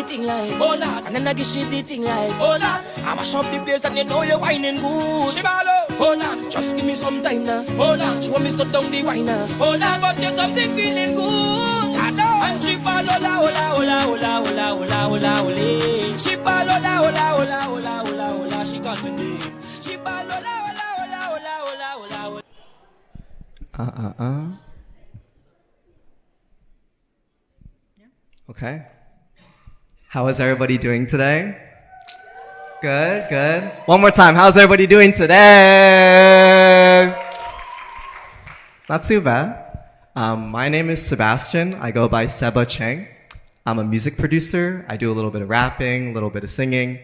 the thing like, oh Lord. And then I give she the thing like, oh Lord. I mash up the place and you know you're whining good. She ball out, oh Lord. Just give me some time now, oh Lord. She want me to stop down the wine now, oh Lord. But there's something feeling good, I know. And she ball hola, hola, hola, hola, hola, hola, hola, hola. She ball hola, hola, hola, hola, hola, hola. She got me. She ball hola, hola, hola, hola, hola, hola. Okay. How is everybody doing today? Good, good. One more time. How's everybody doing today? Not too bad. My name is Sebastian. I go by Seba Cheng. I'm a music producer. I do a little bit of rapping, a little bit of singing,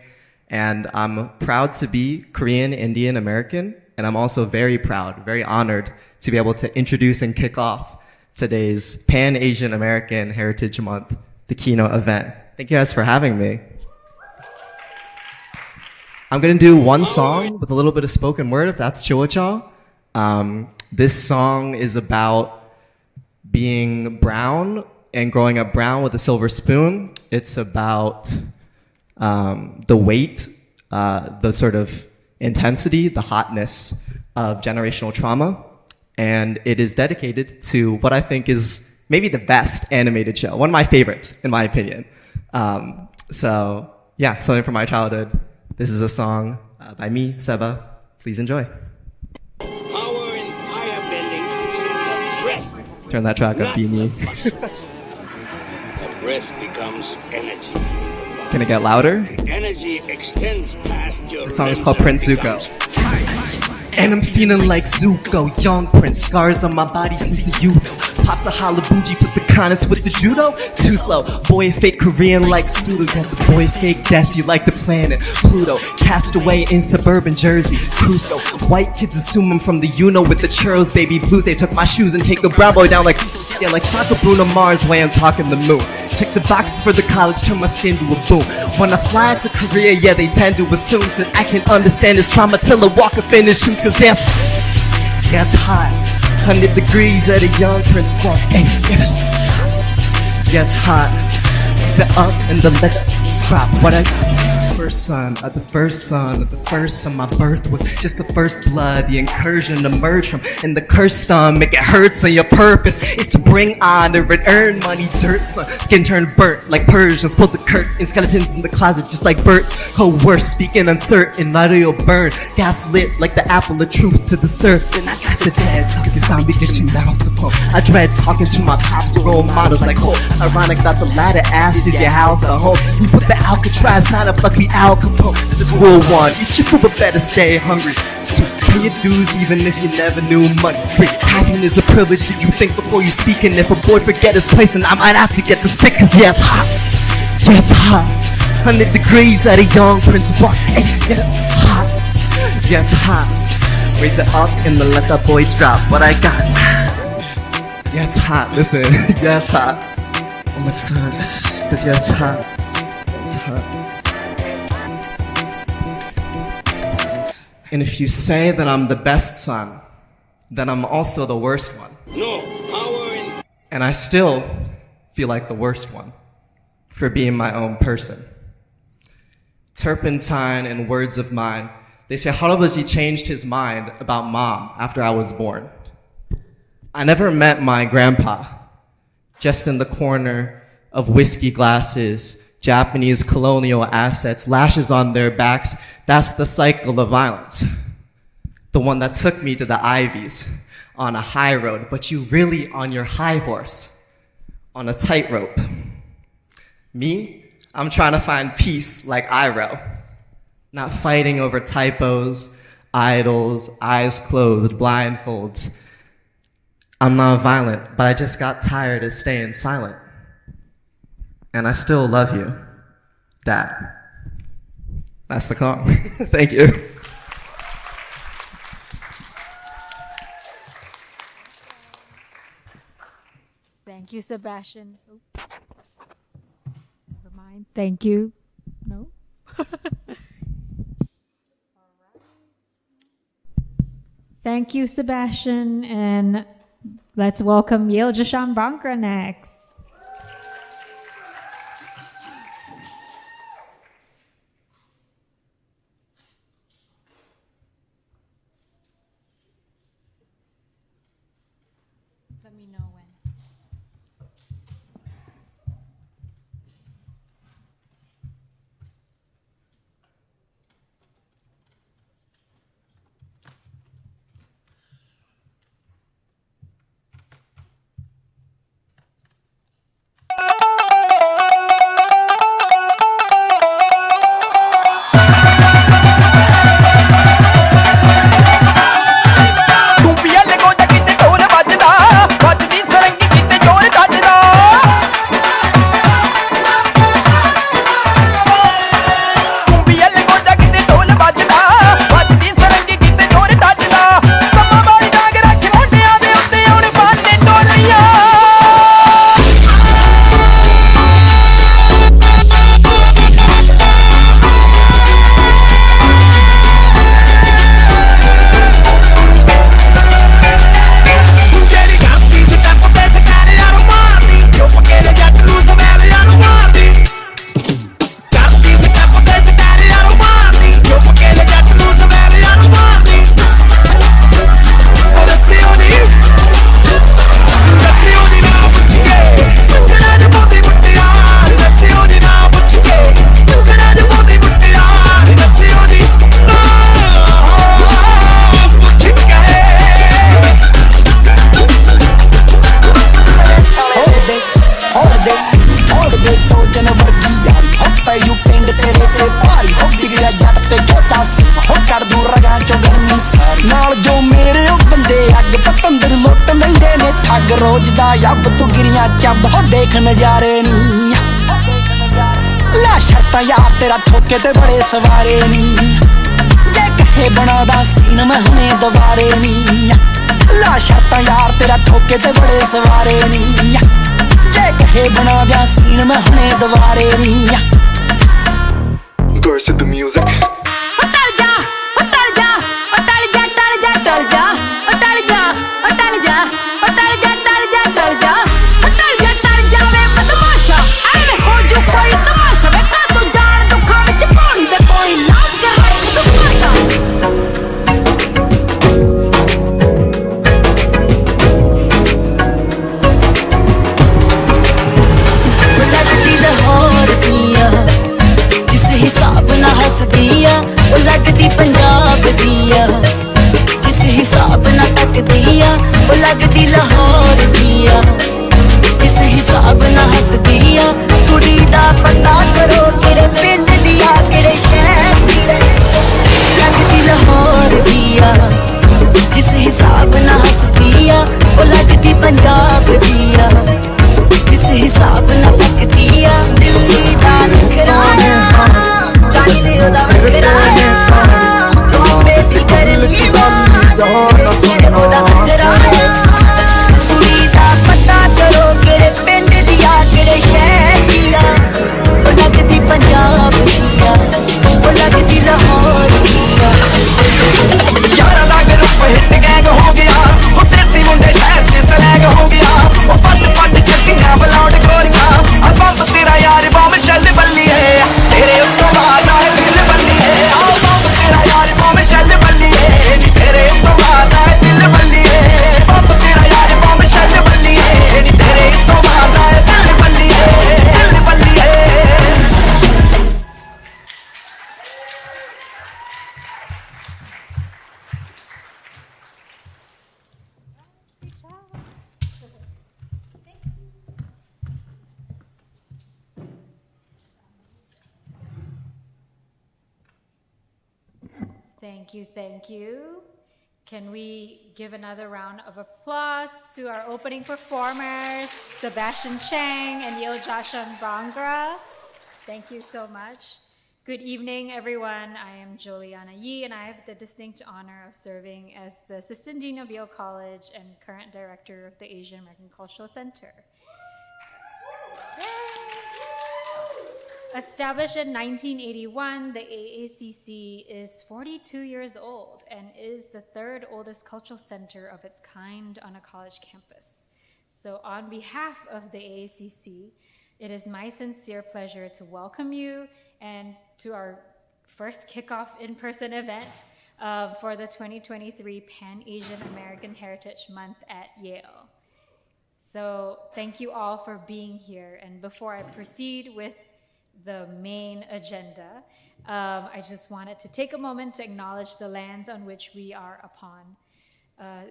and I'm proud to be Korean, Indian, American, and I'm also very proud, very honored to be able to introduce and kick off today's Pan-Asian American Heritage Month, the Keynote event. Thank you guys for having me. I'm gonna do one song with a little bit of spoken word, if that's chill with y'all. This song is about being brown and growing up brown with a silver spoon. It's about the weight, the sort of intensity, the hotness of generational trauma. And it is dedicated to what I think is maybe the best animated show, one of my favorites, in my opinion. So yeah, something from my childhood. This is a song by me, Seba. Please enjoy. Power in firebending comes from the breath. Turn that track up, Beanie. The breath becomes energy in the body. Can it get louder? The energy extends past your The song is limbs called and Prince Zuko. And I'm feeling like Zuko, young prince, scars on my body since a youth. Pops a halabuji for the kindness with the judo. Too slow, boy fake Korean like Sudo. Got the boy fake Desi like the planet Pluto. Cast away in suburban Jersey, Crusoe. White kids assume I'm from the with the churros, baby blues. They took my shoes and take the brown boy down like, yeah, like Taco Bruno Mars way I'm talking the moon. Check the boxes for the college, turn my skin to a boom. When I fly to Korea, yeah, they tend to assume that I can understand this trauma till I walk up in his shoes. Cause that's hot, 100 degrees at a young Prince Walk. Hey, yes, hot. Set up and the let drop. What I first son of the first son of the first son. My birth was just the first blood. The incursion emerged from in the cursed stomach. It hurts, so your purpose is to bring honor and earn money. Dirt, son. Skin turned burnt like Persians. Pull the curtain. Skeletons in the closet just like Bert. Coerce, speaking uncertain. Audio burn. Gas lit like the apple of truth to the serpent. I got the dead talking zombie get you off the phone. I dread talking to my pops role models like hope. Ironic that the latter asked is your house a home. You put the Alcatraz sign up like we Al Capone. This World One. Eat your food but better stay hungry. So pay your dues even if you never knew money. Happiness is a privilege. Did you think before you speak? And if a boy forget his place, and I might have to get the stick. Cause yeah, it's hot. Yeah, it's hot. 100 degrees at a young Prince Walk. Hey, yeah, it's hot. Yeah, it's hot. Raise it up and then let that boy drop what I got. Yeah, it's hot. Listen. Yeah, it's hot. One more time. Cause yeah, it's hot. It's hot. And if you say that I'm the best son, then I'm also the worst one. No, power in... And I still feel like the worst one for being my own person. Turpentine and words of mine. They say Harabaji changed his mind about mom after I was born. I never met my grandpa, just in the corner of whiskey glasses, Japanese colonial assets, lashes on their backs. That's the cycle of violence. The one that took me to the Ivies on a high road, but you really on your high horse, on a tightrope. Me, I'm trying to find peace like Iro, not fighting over typos, idols, eyes closed, blindfolds. I'm not violent, but I just got tired of staying silent. And I still love you, Dad. That's the song. Thank you. Thank you, Sebastian. Oh. Never mind. Thank you. No? Thank you, Sebastian. And let's welcome Yale Jashan Bankra next. know when. ਕੁੰਬੀਆਂ ਲਗੋਦਾ ਕਿਤੇ ਢੋਲ ਵੱਜਦਾ ਵੱਜਦੀ ਸਰੰਗੀ ਕਿਤੇ ਜ਼ੋਰ ਕੱਢਦਾ ਕੁੰਬੀਆਂ ਲਗੋਦਾ ਕਿਤੇ ਢੋਲ ਵੱਜਦਾ ਵੱਜਦੀ ਸਰੰਗੀ ਕਿਤੇ ਜ਼ੋਰ ਕੱਢਦਾ ਸਮਾਂ ਵਾਲੀ ਡਾਂਗ ਰੱਖ ਮੁੰਡਿਆਂ ਦੇ ਉੱਤੇ ਹੁਣ ਬਾਨੇ ਟੋਲੀਆਂ ਜਿਹੜੀ ਗਾਤੀ ਸਟੈਪ ਤੇ ਸਕਾਰਿਆਂ ਨੂੰ ਮਾਰਦੀ ਚੁੱਪ ਕੇ ਜੱਟ ਨੂੰ ਸਵੈਲਿਆਂ ਨੂੰ ਮਾਰਦੀ ਗਾਤੀ ਸਟੈਪ ਤੇ ਸਕਾਰਿਆਂ ਨੂੰ ਮਾਰਦੀ ਚੁੱਪ ਕੇ ਜੱਟ ਨੂੰ ਸਵੈਲਿਆਂ ਨੂੰ ਮਾਰਦੀ ਦੱਸਿਓ ਨੀ ਨਾ ਪੁੱਛ ਕੇ ਟੁਕੜਾ ਦੇ ਬੋਦੀ ਮੁੱਟਿਆ ਦੱਸਿਓ ਨੀ ਨਾ ਪੁੱਛ ਕੇ ਟੁਕੜਾ ਦੇ ਬੋਦੀ ਮੁੱਟਿਆ ਦੱਸਿਓ ਨੀ ਪੁੱਛ ਕੇ ਹੋੜਦੇ ਟੋਜਨ ਵਰਗੀ ਯਾਰੀ ਹੋ ਪਈ ਪਿੰਡ ਤੇਰੇ ਤੇ ਭਾਰੀ ਹੋ ਬਿਗੜਿਆ ਜੱਟ ਤੇ ਛੋਟਾ ਸੀ ਹੋ ਕਰ ਦੂ ਰਗਾਂ ਚੋਂ ਗਰਮੀ ਸਾਰੀ ਨਾਲ ਜੋ ਮੇਰੇ ਉਹ ਬੰਦੇ ਅੱਗ ਪਤੰਦਰ ਲੁੱਟ ਲੈਂਦੇ ਨੇ ਠੱਗ ਰੋਜ਼ ਦਾ ਯੱਬ ਤੂੰ ਗਿਰੀਆਂ ਚੱਬ ਹੋ ਦੇਖ ਨਜ਼ਾਰੇ ਨੀ ਲੈ ਸ਼ਰਤਾਂ ਯਾਰ ਤੇਰਾ ਠੋਕੇ ਤੇ ਬੜੇ ਸਵਾਰੇ ਨੀ ਜੇ ਕਹੇ ਬਣਾਦਾ ਸੀਨ ਮੈਂ ਹੁਣੇ ਦੁਬਾਰੇ ਨੀ ਲਾ ਸ਼ਰਤਾਂ ਯਾਰ ਤੇਰਾ ਠੋਕੇ ਤੇ ਬੜੇ ਸਵਾਰੇ ਨੀ ਜੇ ਕਹੇ ਬਣਾ ਦਿਆਂ ਸੀਨ ਮੈਂ ਹੁਣੇ ਦੁਬਾਰੇ ਨੀ Burst of the music. ਟਲ ਜਾ ਟਲ ਜਾ ਟਲ ਜਾ ਟਲ ਜਾ ਟਲ ਜਾ ਟਲ ਜਾ ਟਲ ਜਾ ਟਲ ਜਾ ਟਲ ਜਾ ਟਲ ਜਾ ਟਲ ਜਾ ਟਲ ਜਾ ਵੇ ਬਦਮਾਸ਼ਾ ਐਵੇਂ ਹੋ ਜੂ ਕੋਈ ਤਮਾਸ਼ਾ ਵੇ ਕਾ ਤੂੰ ਜਾਣ ਦੁੱਖਾਂ ਵਿੱਚ ਪਾਣੀ ਵੇ ਕੋਈ ਲਾਗ ਕੇ ਹੱਥ ਤਮਾਸ਼ਾ ਲੱਗਦੀ ਲਾਹੌਰ ਦੀਆਂ ਜਿਸ ਹਿਸਾਬ ਨਾਲ ਹੱਸਦੀ ਆ ਉਹ ਲੱਗਦੀ ਪੰਜਾਬ ਦੀਆਂ ਜਿਸ ਹਿਸਾਬ ਨਾਲ ਤੱਕਦੀ ਆ ਉਹ ਲੱਗਦੀ ਲਾਹੌਰ ਦੀਆਂ ਜਿਸ ਹਿਸਾਬ ਨਾਲ ਹੱਸਦੀ ਆ ਕੁੜੀ ਦਾ ਪਤਾ ਕਰੋ ਕਿਹੜੇ ਪਿੰਡ ਦੀ ਆ ਕਿਹੜੇ ਸ਼ਹਿਰ ਦੀ ਲੱਗਦੀ ਲਾਹੌਰ ਦੀਆਂ ਜਿਸ ਹਿਸਾਬ ਨਾਲ ਹੱਸਦੀ ਆ ਉਹ ਲੱਗਦੀ ਪੰਜਾਬ ਦੀਆਂ ਜਿਸ ਹਿਸਾਬ ਨਾਲ ਤੱਕਦੀ ਆ ਦਿੱਲੀ ਦਾ ਨਖਰਾ ਸਟਾਈਲ ਉਹਦਾ ਵੱਖਰਾ ਬੰਬੇ ਦੀ ਗਰਮੀ ਉਹਦਾ ਵੱਖਰਾ ਕੁੜੀ ਦਾ ਪਤਾ ਕਰੋ ਕਿਹੜੇ ਪਿੰਡ ਦੀ ਆ ਕਿਹੜੇ ਸ਼ਹਿਰ ਦੀ ਆ ਉਹ ਲੱਗਦੀ ਪੰਜਾਬ ਦੀ ਆ ਉਹ ਲੱਗਦੀ ਲਾਹੌਰ ਦੀ ਆ ਯਾਰਾਂ ਦਾ ਗਰੁੱਪ ਹਿੱਟ ਗੈਂਗ ਹੋ ਗਿਆ ਉਹ ਦੇਸੀ ਮੁੰਡੇ ਸ਼ਹਿਰ ਚ ਸਲੈਂਗ ਹੋ ਗਿਆ ਉਹ ਪੱਟ ਚੱਕੀਆਂ ਬਲਾਉਡ ਗੋਰੀਆਂ ਆ ਬੰਬ ਤੇਰਾ ਯਾਰ ਬੰਬ ਚੱਲ ਬੱਲੀਏ ਤੇਰੇ ਉੱਤੋਂ ਮਾਰਦਾ ਹੈ ਦਿਲ ਬੱਲੀਏ ਆ ਬੰਬ ਤੇਰਾ ਯਾਰ ਬੰਬ ਚੱਲ ਬੱਲੀਏ ਨੀ ਤੇਰੇ ਉੱਤੋਂ ਮਾਰਦਾ ਹੈ ਦਿਲ ਬੱਲੀਏ ਬੰਬ ਤੇਰਾ ਯਾਰ ਬੰਬ ਚੱਲ ਬੱਲੀਏ ਨੀ ਤੇਰੇ ਉੱਤੋਂ ਮਾਰਦਾ ਹੈ ਦਿਲ ਬੱਲੀਏ ਦਿਲ ਬੱਲੀਏ Thank you, thank you. Can we give another round of applause to our opening performers, Sebastian Chang and Yeo Jashan Bangra. Thank you so much. Good evening, everyone. I am Juliana Yi, and I have the distinct honor of serving as the Assistant Dean of Yale College and current Director of the Asian American Cultural Center. Established in 1981, the AACC is 42 years old and is the third oldest cultural center of its kind on a college campus. So on behalf of the AACC, it is my sincere pleasure to welcome you and to our first kickoff in-person event for the 2023 Pan-Asian American Heritage Month at Yale. So thank you all for being here. And before I proceed with the main agenda, I just wanted to take a moment to acknowledge the lands on which we are upon.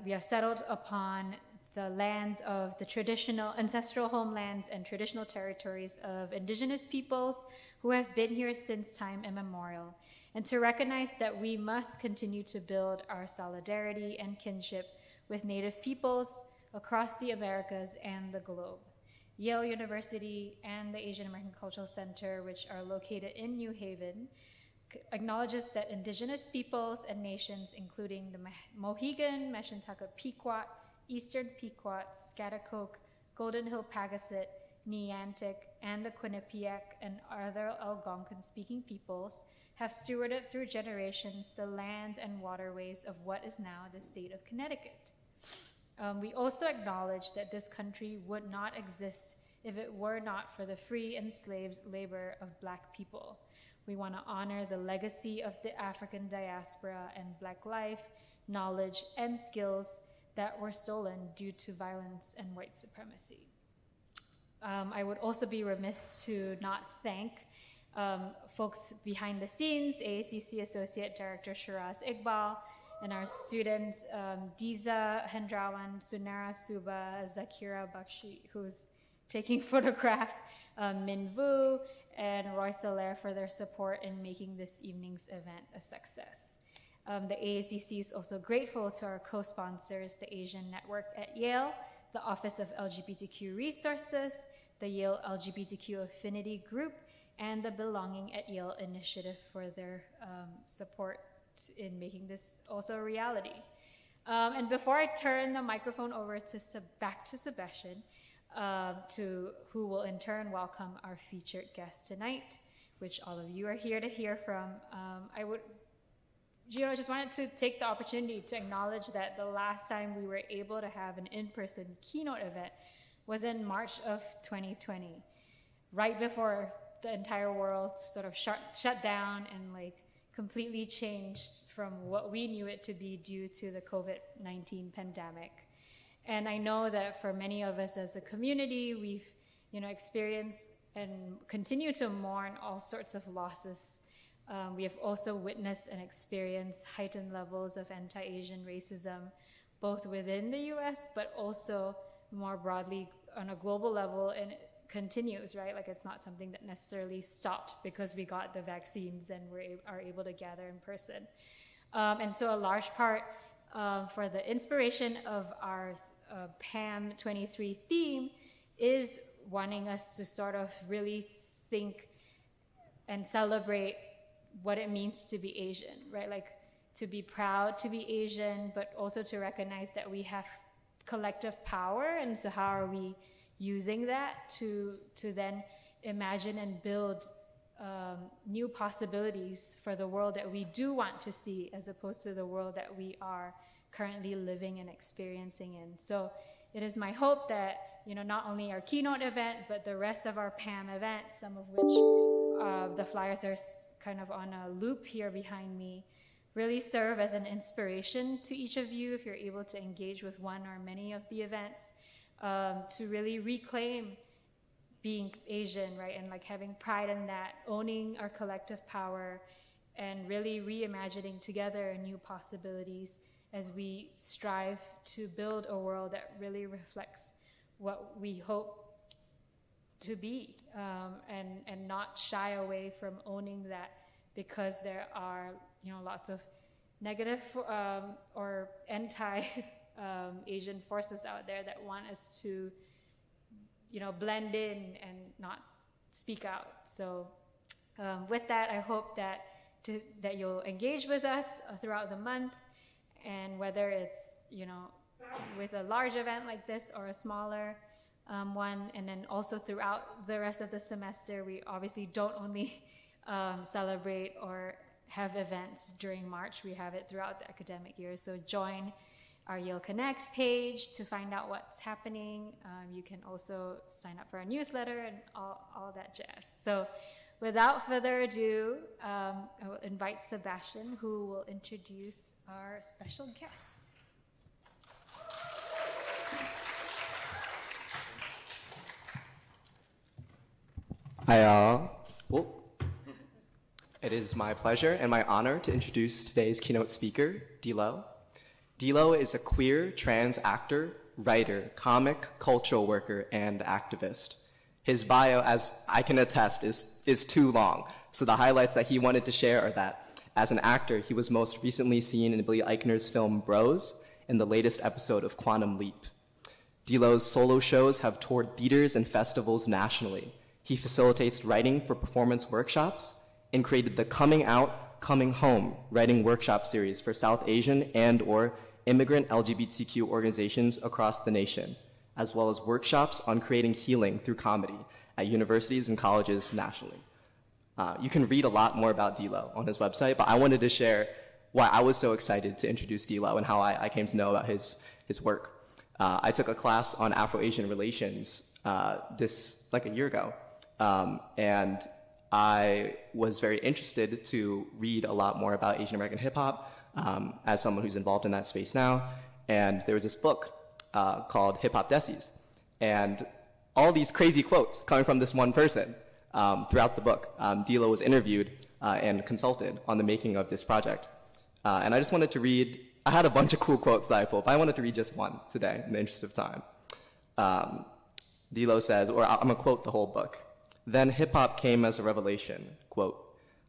We are settled upon the lands of the traditional ancestral homelands and traditional territories of indigenous peoples who have been here since time immemorial, and to recognize that we must continue to build our solidarity and kinship with Native peoples across the Americas and the globe. Yale University and the Asian American Cultural Center, which are located in New Haven, acknowledges that indigenous peoples and nations, including the Mohegan, Meshuggah Pequot, Eastern Pequot, Schaghticoke, Golden Hill Pagasit, Niantic, and the Quinnipiac and other Algonquin-speaking peoples, have stewarded through generations the lands and waterways of what is now the state of Connecticut. We also acknowledge that this country would not exist if it were not for the free enslaved labor of Black people. We want to honor the legacy of the African diaspora and Black life, knowledge, and skills that were stolen due to violence and white supremacy. I would also be remiss to not thank folks behind the scenes, AACC Associate Director Shiraz Iqbal, and our students, Diza Hendrawan, Sunara Suba, Zakira Bakshi, who's taking photographs, Min Vu, and Roy Soler for their support in making this evening's event a success. The AACC is also grateful to our co-sponsors, the Asian Network at Yale, the Office of LGBTQ Resources, the Yale LGBTQ Affinity Group, and the Belonging at Yale Initiative for their support in making this also a reality. And before I turn the microphone over to back to Sebastian, who will in turn welcome our featured guest tonight, which all of you are here to hear from, I would just wanted to take the opportunity to acknowledge that the last time we were able to have an in-person keynote event was in March of 2020, right before the entire world sort of shut down and completely changed from what we knew it to be due to the COVID-19 pandemic. And I know that for many of us as a community, we've experienced and continue to mourn all sorts of losses. We have also witnessed and experienced heightened levels of anti-Asian racism, both within the US, but also more broadly on a global level, and it continues, right? It's not something that necessarily stopped because we got the vaccines and are able to gather in person. And so a large part for the inspiration of our PAM 23 theme is wanting us to sort of really think and celebrate what it means to be Asian, right? To be proud to be Asian, but also to recognize that we have collective power, and so how are we using that to then imagine and build new possibilities for the world that we do want to see, as opposed to the world that we are currently living and experiencing in. So it is my hope that not only our keynote event, but the rest of our PAM events, some of which the flyers are kind of on a loop here behind me, really serve as an inspiration to each of you if you're able to engage with one or many of the events, to really reclaim being Asian, right? And having pride in that, owning our collective power, and really reimagining together new possibilities as we strive to build a world that really reflects what we hope to be, and not shy away from owning that, because there are lots of negative or anti Asian forces out there that want us to blend in and not speak out. So with that, I hope that you'll engage with us throughout the month, and whether it's with a large event like this or a smaller one, and then also throughout the rest of the semester, we obviously don't only celebrate or have events during March, we have it throughout the academic year. So join our Yale Connect page to find out what's happening. You can also sign up for our newsletter and all that jazz. So without further ado, I will invite Sebastian, who will introduce our special guest. It is my pleasure and my honor to introduce today's keynote speaker, D-Lo. D-Lo is a queer trans actor, writer, comic, cultural worker, and activist. His bio, as I can attest, is too long. So the highlights that he wanted to share are that as an actor, he was most recently seen in Billy Eichner's film Bros in the latest episode of Quantum Leap. D-Lo's solo shows have toured theaters and festivals nationally. He facilitates writing for performance workshops and created the Coming Out, Coming Home writing workshop series for South Asian and/or immigrant LGBTQ organizations across the nation, as well as workshops on creating healing through comedy at universities and colleges nationally. You can read a lot more about D-Lo on his website, but I wanted to share why I was so excited to introduce D-Lo and how I came to know about his work. I took a class on Afro-Asian relations like a year ago, and I was very interested to read a lot more about Asian American hip hop as someone who's involved in that space now. And there was this book called Hip Hop Desis, and all these crazy quotes coming from this one person throughout the book. D-Lo was interviewed and consulted on the making of this project. And I just wanted to read, I had a bunch of cool quotes that I pulled, but I wanted to read just one today in the interest of time. D-Lo says, or I'm gonna quote the whole book. Then hip-hop came as a revelation, quote,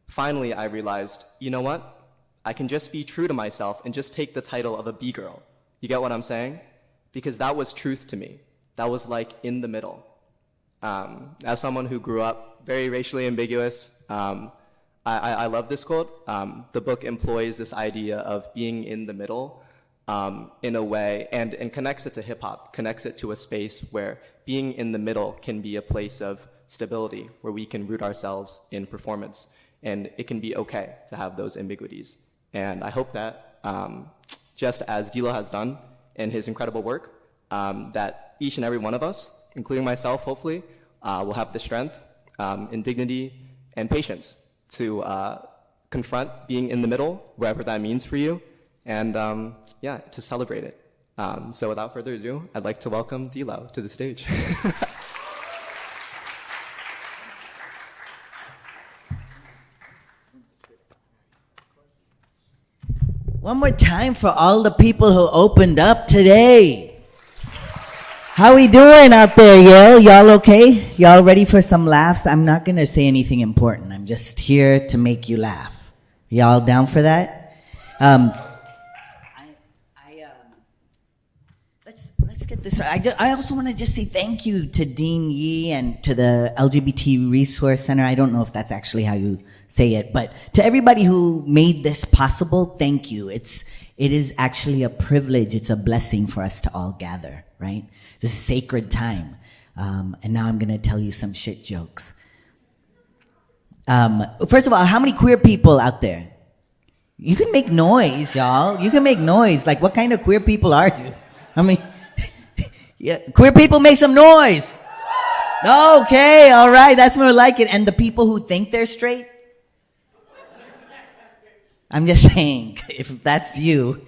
"Finally, I realized, you know what? I can just be true to myself and just take the title of a B-girl. You get what I'm saying? Because that was truth to me. That was like in the middle." As someone who grew up very racially ambiguous, I love this quote. The book employs this idea of being in the middle in a way, and connects it to hip-hop, connects it to a space where being in the middle can be a place of stability, where we can root ourselves in performance, and it can be okay to have those ambiguities. And I hope that, just as D-Lo has done in his incredible work, that each and every one of us, including myself, hopefully, will have the strength and dignity and patience to confront being in the middle, wherever that means for you, and to celebrate it. So without further ado, I'd like to welcome D-Lo to the stage. One more time for all the people who opened up today. How we doing out there, Yale? Y'all okay? Y'all ready for some laughs? I'm not going to say anything important. I'm just here to make you laugh. Y'all down for that? Let's get this. I also want to just say thank you to Dean Yee and to the LGBT Resource Center. I don't know if that's actually how you say it, but to everybody who made this possible, thank you. It is actually a privilege. It's a blessing for us to all gather, right? This is sacred time. And now I'm going to tell you some shit jokes. First of all, how many queer people out there? You can make noise, y'all. You can make noise. Like, what kind of queer people are you? I mean, yeah, queer people, make some noise. Okay, all right, that's more like it. And the people who think they're straight? I'm just saying, if that's you,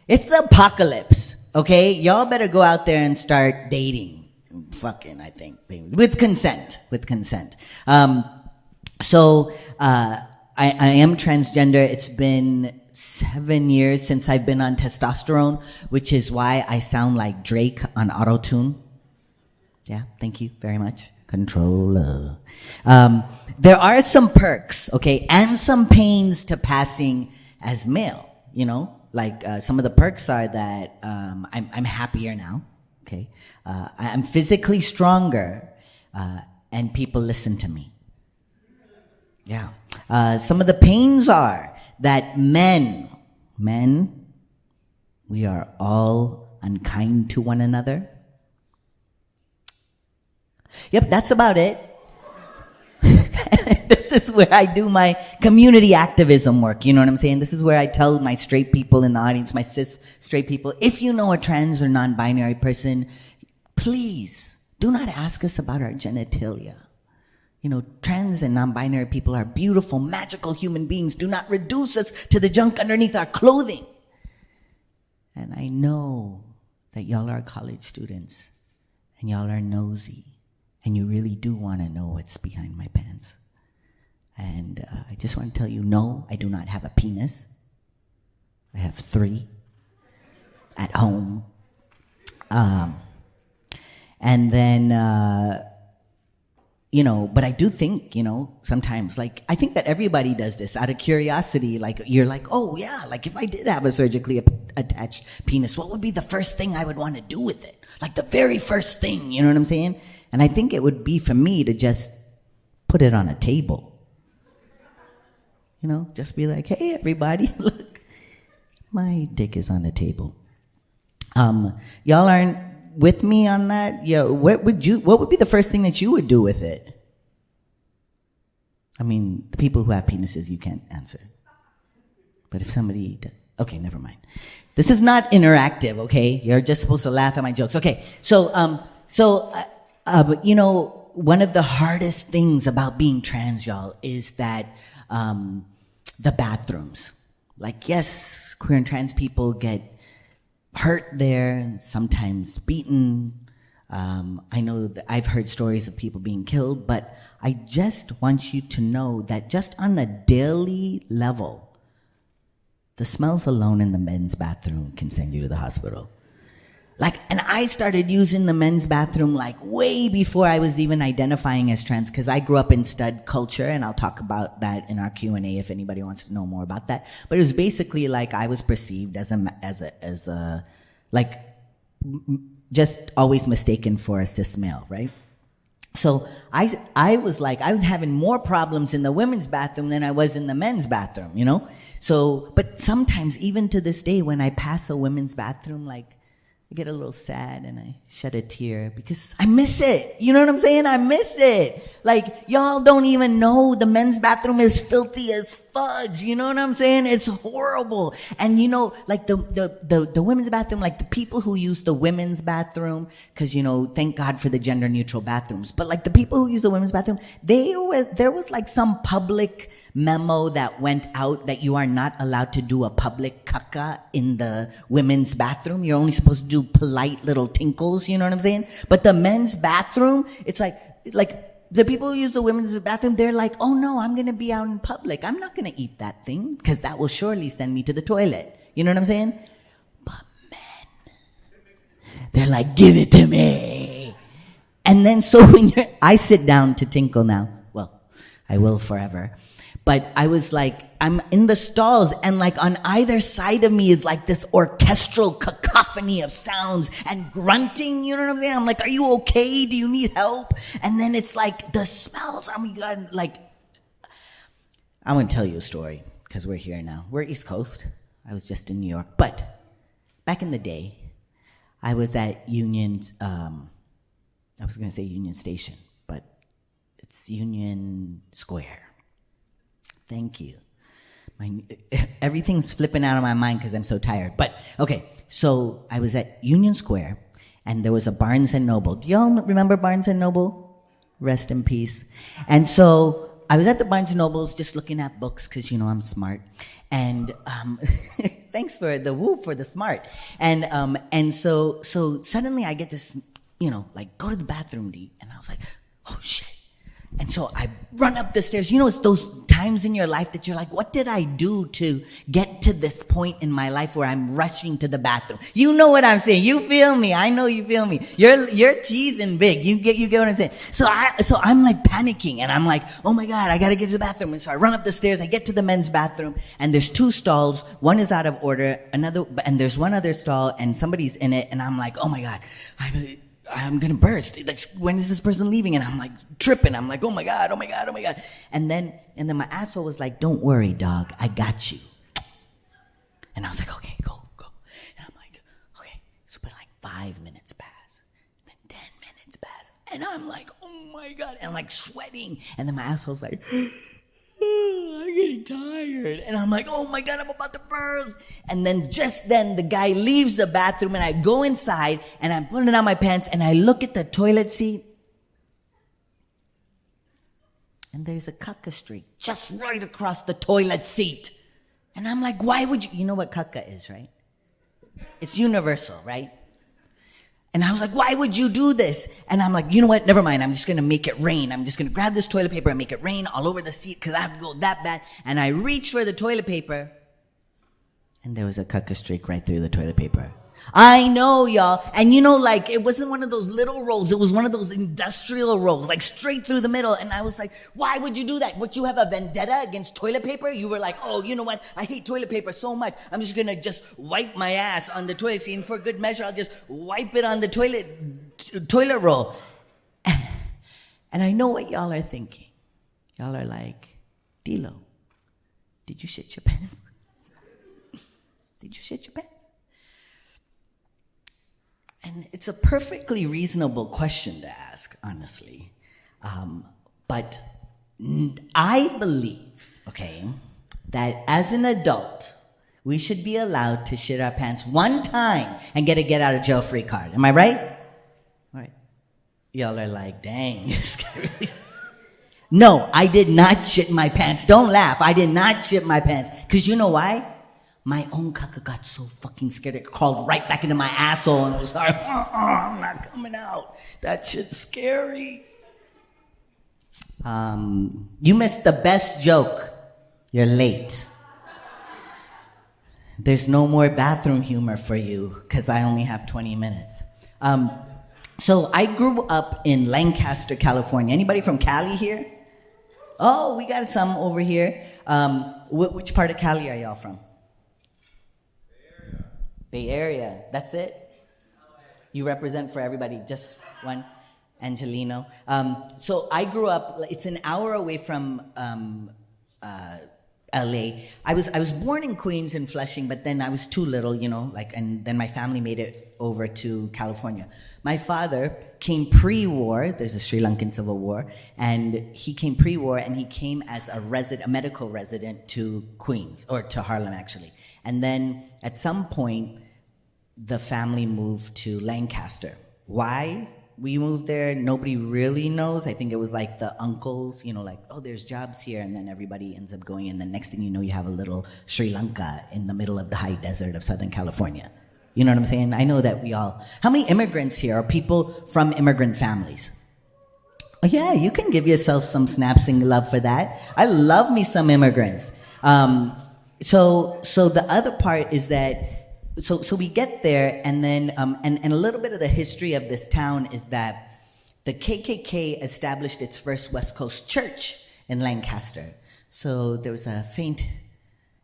it's the apocalypse, okay? Y'all better go out there and start dating. Fucking, I think, with consent, So, I am transgender. It's been 7 years since I've been on testosterone, which is why I sound like Drake on auto-tune. Yeah, thank you very much. Controller. There are some perks, okay, and some pains to passing as male, you know? Like, some of the perks are that I'm happier now, okay? I'm physically stronger, and people listen to me. Yeah. Some of the pains are that men, we are all unkind to one another. Yep, that's about it. This is where I do my community activism work, you know what I'm saying? This is where I tell my straight people in the audience, my cis straight people, if you know a trans or non-binary person, please do not ask us about our genitalia. You know, trans and non-binary people are beautiful, magical human beings. Do not reduce us to the junk underneath our clothing. And I know that y'all are college students, and y'all are nosy, and you really do want to know what's behind my pants. And I just want to tell you, no, I do not have a penis. I have 3 at home. And then, but I do think, sometimes, like, I think that everybody does this out of curiosity. Like, you're like, oh yeah, like if I did have a surgically attached penis, what would be the first thing I would want to do with it? Like the very first thing, you know what I'm saying? And I think it would be for me to just put it on a table. Just be like, hey everybody, look, my dick is on the table. Y'all aren't with me on that? What would be the first thing that you would do with it? I mean, the people who have penises, you can't answer. But if somebody, okay, never mind. This is not interactive, okay? You're just supposed to laugh at my jokes. Okay, but one of the hardest things about being trans, y'all, is that the bathrooms. Like, yes, queer and trans people get hurt there and sometimes beaten. I know that I've heard stories of people being killed, but I just want you to know that just on a daily level, the smells alone in the men's bathroom can send you to the hospital. Like, and I started using the men's bathroom like way before I was even identifying as trans, because I grew up in stud culture, and I'll talk about that in our Q&A if anybody wants to know more about that. But it was basically like I was perceived as just always mistaken for a cis male, right? So I was having more problems in the women's bathroom than I was in the men's bathroom, So, but sometimes even to this day, when I pass a women's bathroom, like, I get a little sad and I shed a tear because I miss it. You know what I'm saying? I miss it. Like, y'all don't even know the men's bathroom is filthy as fudge. You know what I'm saying? It's horrible. And like the women's bathroom, like the people who use the women's bathroom, because, thank God for the gender neutral bathrooms. But like the people who use the women's bathroom, there was like some public memo that went out that you are not allowed to do a public caca in the women's bathroom. You're only supposed to do polite little tinkles, you know what I'm saying? But the men's bathroom, it's like the people who use the women's bathroom, they're like, oh no, I'm going to be out in public. I'm not going to eat that thing because that will surely send me to the toilet. You know what I'm saying? But men, they're like, give it to me. And then so I sit down to tinkle now. Well, I will forever. But I was like, I'm in the stalls, and like on either side of me is like this orchestral cacophony of sounds and grunting, you know what I'm saying? I'm like, are you okay? Do you need help? And then it's like the smells, I'm going to tell you a story, because we're here now. We're East Coast. I was just in New York. But back in the day, I was at Union, I was going to say Union Station, but it's Union Square. Thank you. Everything's flipping out of my mind because I'm so tired. But, okay, so I was at Union Square, and there was a Barnes & Noble. Do y'all remember Barnes & Noble? Rest in peace. And so I was at the Barnes & Nobles just looking at books because, I'm smart. And thanks for the woo for the smart. And so suddenly I get this, go to the bathroom, D. And I was like, oh, shit. And so I run up the stairs. It's those times in your life that you're like, what did I do to get to this point in my life where I'm rushing to the bathroom? You know what I'm saying? You feel me? I know you feel me. You're teasing big. You get what I'm saying? So I'm like panicking, and I'm like, oh my God, I gotta get to the bathroom. And so I run up the stairs. I get to the men's bathroom, and there's 2 stalls. One is out of order. And there's one other stall, and somebody's in it. And I'm like, oh my God, I'm gonna burst. Like, when is this person leaving? And I'm like tripping. I'm like, oh my God. And then my asshole was like, don't worry, dog. I got you. And I was like, okay, go. And I'm like, okay. So, but like 5 minutes pass, then 10 minutes pass, and I'm like, oh my God. And I'm like sweating. And then my asshole's like, I'm getting tired. And I'm like, oh my God, I'm about to burst. And then just then the guy leaves the bathroom, and I go inside, and I'm putting on my pants, and I look at the toilet seat, and there's a caca streak just right across the toilet seat. And I'm like, why would you know what caca is, right? It's universal, right? And I was like, why would you do this? And I'm like, you know what? Never mind. I'm just going to make it rain. I'm just going to grab this toilet paper and make it rain all over the seat because I have to go that bad. And I reached for the toilet paper, and there was a caca streak right through the toilet paper. I know, y'all. And you know, like, it wasn't one of those little rolls. It was one of those industrial rolls, like straight through the middle. And I was like, why would you do that? Would you have a vendetta against toilet paper? You were like, oh, you know what? I hate toilet paper so much. I'm just going to just wipe my ass on the toilet seat. And for good measure, I'll just wipe it on the toilet roll. And I know what y'all are thinking. Y'all are like, Dilo, did you shit your pants? Did you shit your pants? And it's a perfectly reasonable question to ask, honestly. But I believe, okay, that as an adult, we should be allowed to shit our pants one time and get a get out of jail free card. Am I right? All right. Y'all are like, dang. No, I did not shit my pants. Don't laugh. I did not shit my pants. Because you know why? My own caca got so fucking scared it crawled right back into my asshole and it was like, I'm not coming out. That shit's scary. You missed the best joke. You're late. There's no more bathroom humor for you because I only have 20 minutes. So I grew up in Lancaster, California. Anybody from Cali here? Oh, we got some over here. Which part of Cali are y'all from? Bay Area. That's it? You represent for everybody, just one? Angelino. So I grew up, it's an hour away from LA. I was born in Queens in Flushing, but then I was too little, you know, and then my family made it over to California. My father came pre-war, there's a Sri Lankan civil war, and he came pre-war and he came as a medical resident to Queens, or to Harlem actually. And then at some point, the family moved to Lancaster. Why we moved there, nobody really knows. I think it was like the uncles, you know, like, oh, there's jobs here, and then everybody ends up going, and the next thing you know, you have a little Sri Lanka in the middle of the high desert of Southern California. You know what I'm saying? I know that how many immigrants here are people from immigrant families? Oh yeah, you can give yourself some snaps and love for that. I love me some immigrants. So the other part is that, so we get there, and then and a little bit of the history of this town is that the KKK established its first West Coast church in Lancaster. So there was a faint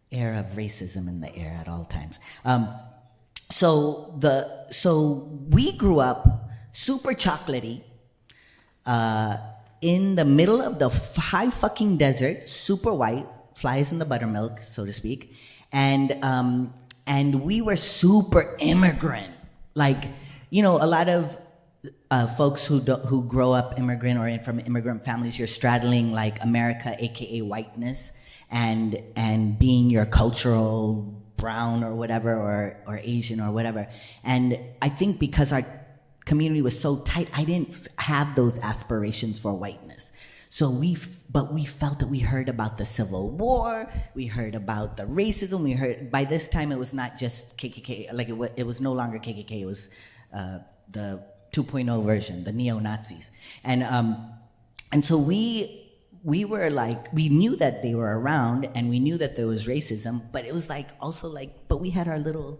air of racism in the air at all times. So we grew up super chocolatey, in the middle of the high fucking desert, super white, flies in the buttermilk, so to speak, and we were super immigrant. Like, you know, a lot of folks who grow up immigrant or from immigrant families, you're straddling like America, aka whiteness, and being your cultural brown or whatever, or Asian or whatever. And I think because our community was so tight, I didn't have those aspirations for whiteness. So we felt that we heard about the Civil War, we heard about the racism, we heard, by this time it was not just KKK, like it was no longer KKK, it was the 2.0 version, the neo-Nazis. And so we were like, we knew that they were around and we knew that there was racism, but it was like also like, but we had our little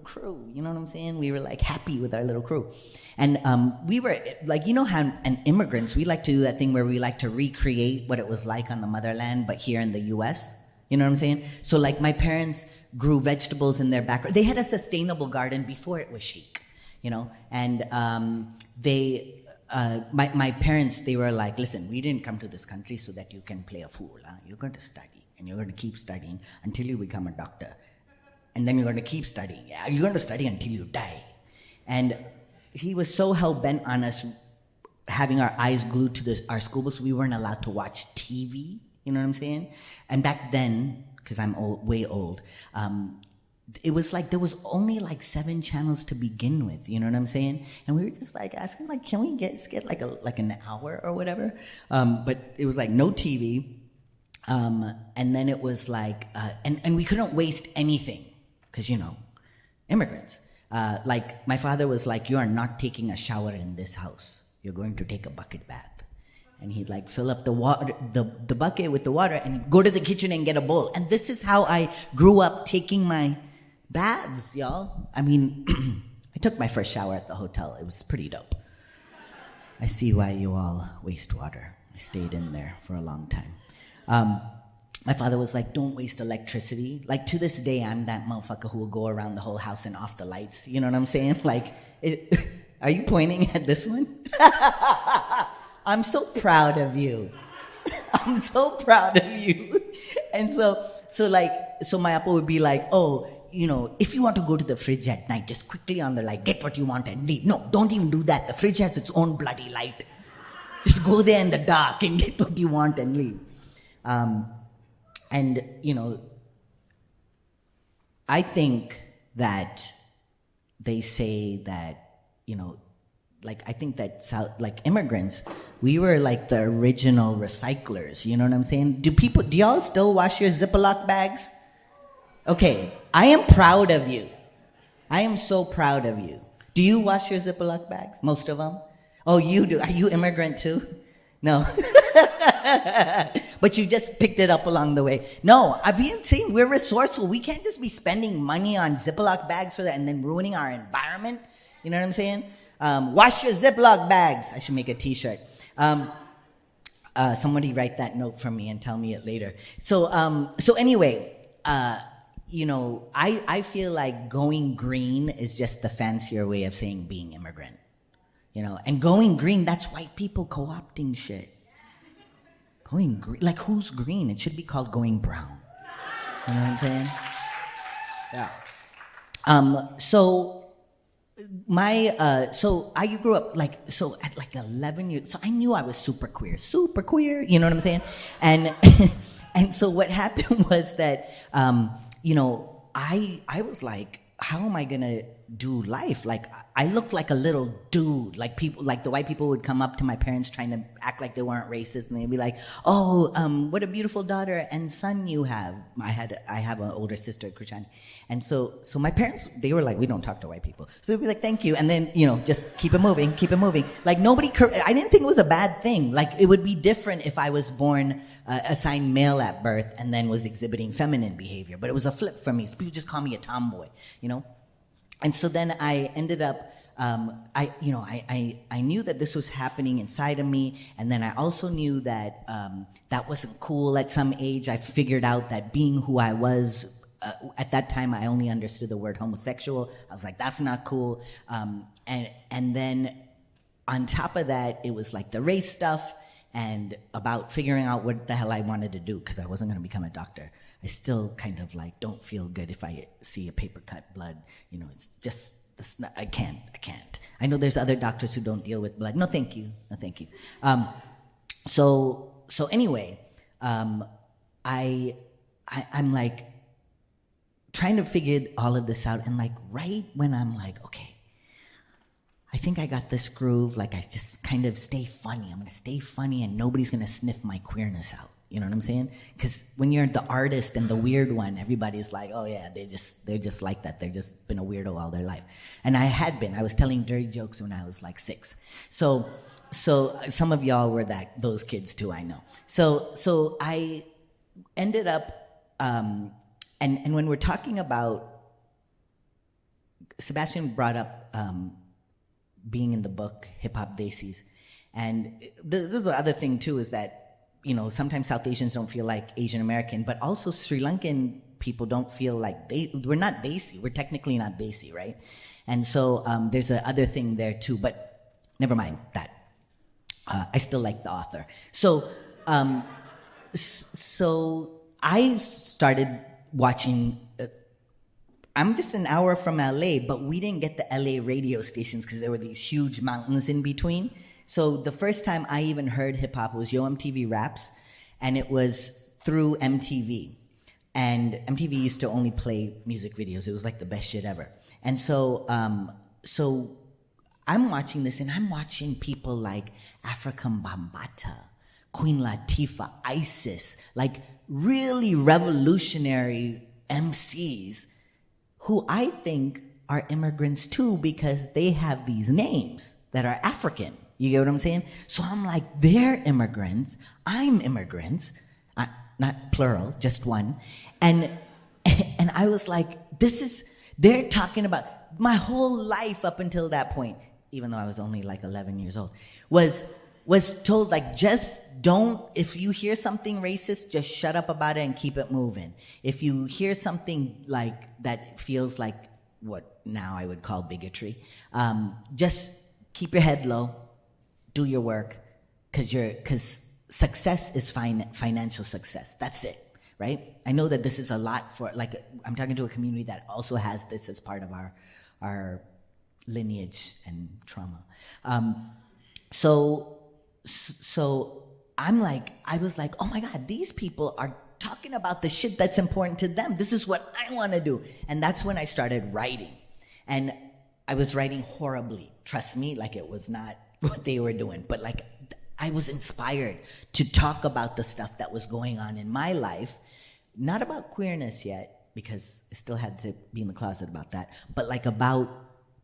crew, you know what I'm saying? We were like happy with our little crew. And we were like, you know how an immigrants, we like to do that thing where we like to recreate what it was like on the motherland, but here in the US, you know what I'm saying? So like my parents grew vegetables in their backyard. They had a sustainable garden before it was chic, you know? And my parents, they were like, listen, we didn't come to this country so that you can play a fool. Huh? You're going to study, and you're going to keep studying until you become a doctor. And then you're going to keep studying. Yeah, you're going to study until you die. And he was so hell-bent on us having our eyes glued to our school books, we weren't allowed to watch TV, you know what I'm saying? And back then, because I'm way old, it was like there was only like 7 channels to begin with, you know what I'm saying? And we were just like asking, like, can we get like an hour or whatever? But it was like no TV. And then it was like, and we couldn't waste anything because, you know, immigrants. Like, my father was like, you are not taking a shower in this house. You're going to take a bucket bath. And he'd like fill up the water, the bucket with the water, and go to the kitchen and get a bowl. And this is how I grew up taking my baths, y'all. I mean, I took my first shower at the hotel. It was pretty dope. I see why you all waste water. I stayed in there for a long time. My father was like, don't waste electricity. Like, to this day, I'm that motherfucker who will go around the whole house and off the lights. You know what I'm saying? Like, are you pointing at this one? I'm so proud of you. I'm so proud of you. And so my appa would be like, oh, you know, if you want to go to the fridge at night, just quickly on the light, get what you want and leave. No, don't even do that. The fridge has its own bloody light. Just go there in the dark and get what you want and leave. And, you know, I think that they say that, you know, like, I think that immigrants, we were like the original recyclers, you know what I'm saying? Do y'all still wash your Ziploc bags? Okay, I am proud of you. I am so proud of you. Do you wash your Ziploc bags? Most of them? Oh, you do. Are you immigrant too? No. But you just picked it up along the way. No, I've been saying we're resourceful. We can't just be spending money on Ziploc bags for that and then ruining our environment. You know what I'm saying? Wash your Ziploc bags. I should make a t-shirt. Somebody write that note for me and tell me it later. So anyway, you know, I feel like going green is just the fancier way of saying being immigrant. You know, and going green, that's white people co-opting shit. Going green, like, who's green? It should be called going brown. You know what I'm saying? Yeah. So I grew up at like 11 years, so I knew I was super queer, you know what I'm saying? And and so what happened was that, you know, I was like, how am I gonna do life? Like, I looked like a little dude. Like, people, like the white people would come up to my parents trying to act like they weren't racist, and they'd be like, "Oh, what a beautiful daughter and son you have." I have an older sister, Krishan, and so my parents, they were like, "We don't talk to white people," so they'd be like, "Thank you," and then, you know, just keep it moving. Like, I didn't think it was a bad thing. Like, it would be different if I was born assigned male at birth and then was exhibiting feminine behavior, but it was a flip for me. So people just call me a tomboy, you know. And so then I ended up, I knew that this was happening inside of me, and then I also knew that that wasn't cool. At some age, I figured out that being who I was, at that time, I only understood the word homosexual. I was like, that's not cool. And then on top of that, it was like the race stuff and about figuring out what the hell I wanted to do, because I wasn't going to become a doctor. I still kind of like don't feel good if I see a paper cut blood. You know, it's just, I can't. I know there's other doctors who don't deal with blood. No, thank you. So anyway, I'm like trying to figure all of this out, and like right when I'm like, okay, I think I got this groove, like I just kind of stay funny. I'm gonna stay funny and nobody's gonna sniff my queerness out. You know what I'm saying? Because when you're the artist and the weird one, everybody's like, oh yeah, they're just like that. They've just been a weirdo all their life. And I had been. I was telling dirty jokes when I was like 6. So some of y'all were those kids too, I know. So I ended up, and when we're talking about, Sebastian brought up being in the book, Hip Hop Desis. And this is the other thing too, is that, you know, sometimes South Asians don't feel like Asian American, but also Sri Lankan people don't feel like we're not Desi. We're technically not Desi, right? And so there's a other thing there too, but never mind that. I still like the author. So I started watching. I'm just an hour from LA, but we didn't get the LA radio stations because there were these huge mountains in between. So the first time I even heard hip hop was Yo MTV Raps, and it was through MTV. And MTV used to only play music videos. It was like the best shit ever. And so I'm watching this, and I'm watching people like African Bambaataa, Queen Latifah, Isis, like really revolutionary MCs who I think are immigrants too because they have these names that are African. You get what I'm saying? So I'm like, they're immigrants, I'm immigrants, not plural, just one. And I was like, they're talking about my whole life up until that point, even though I was only like 11 years old, was told like, just don't, if you hear something racist, just shut up about it and keep it moving. If you hear something like that feels like what now I would call bigotry, just keep your head low, do your work, because success is financial success. That's it, right? I know that this is a lot for, like, I'm talking to a community that also has this as part of our lineage and trauma. So I'm like, I was like, oh my God, these people are talking about the shit that's important to them. This is what I want to do. And that's when I started writing. And I was writing horribly. Trust me, like it was not what they were doing. But like, I was inspired to talk about the stuff that was going on in my life. Not about queerness yet, because I still had to be in the closet about that, but like about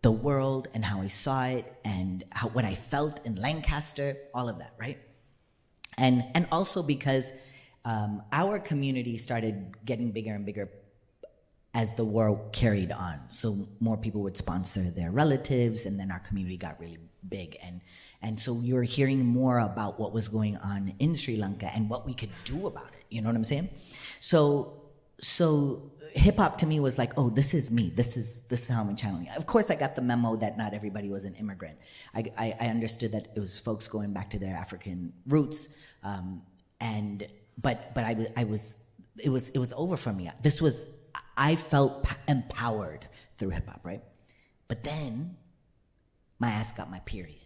the world and how I saw it and what I felt in Lancaster, all of that, right? And also because our community started getting bigger and bigger as the war carried on. So more people would sponsor their relatives, and then our community got really big. And so you were hearing more about what was going on in Sri Lanka and what we could do about it. You know what I'm saying? So hip hop to me was like, oh, this is me. This is how I'm channeling. Of course, I got the memo that not everybody was an immigrant. I understood that it was folks going back to their African roots, but it was over for me. I felt empowered through hip hop, right? But then my ass got my period.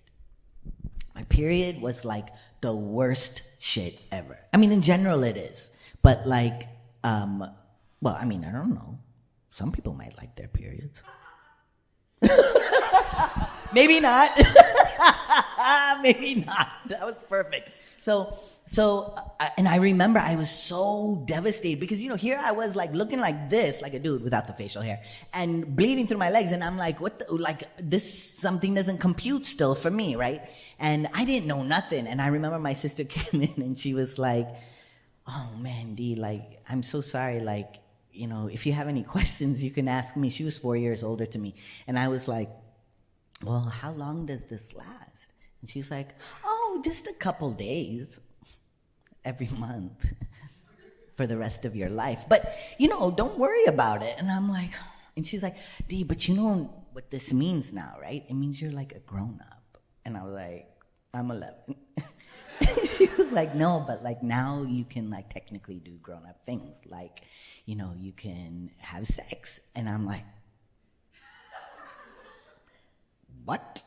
My period was like the worst shit ever. I mean, in general it is, but like, well, I mean, I don't know. Some people might like their periods. Maybe not. Maybe not. That was perfect. So, and I remember I was so devastated because, you know, here I was like looking like this, like a dude without the facial hair, and bleeding through my legs. And I'm like, something doesn't compute still for me, right? And I didn't know nothing. And I remember my sister came in and she was like, oh man, D, like, I'm so sorry. Like, you know, if you have any questions, you can ask me. She was 4 years older to me. And I was like, well, how long does this last? And she's like, oh, just a couple days every month for the rest of your life. But, you know, don't worry about it. And I'm like, and she's like, D, but you know what this means now, right? It means you're like a grown up. And I was like, I'm 11. She was like, no, but like now you can like technically do grown up things. Like, you know, you can have sex. And I'm like, what?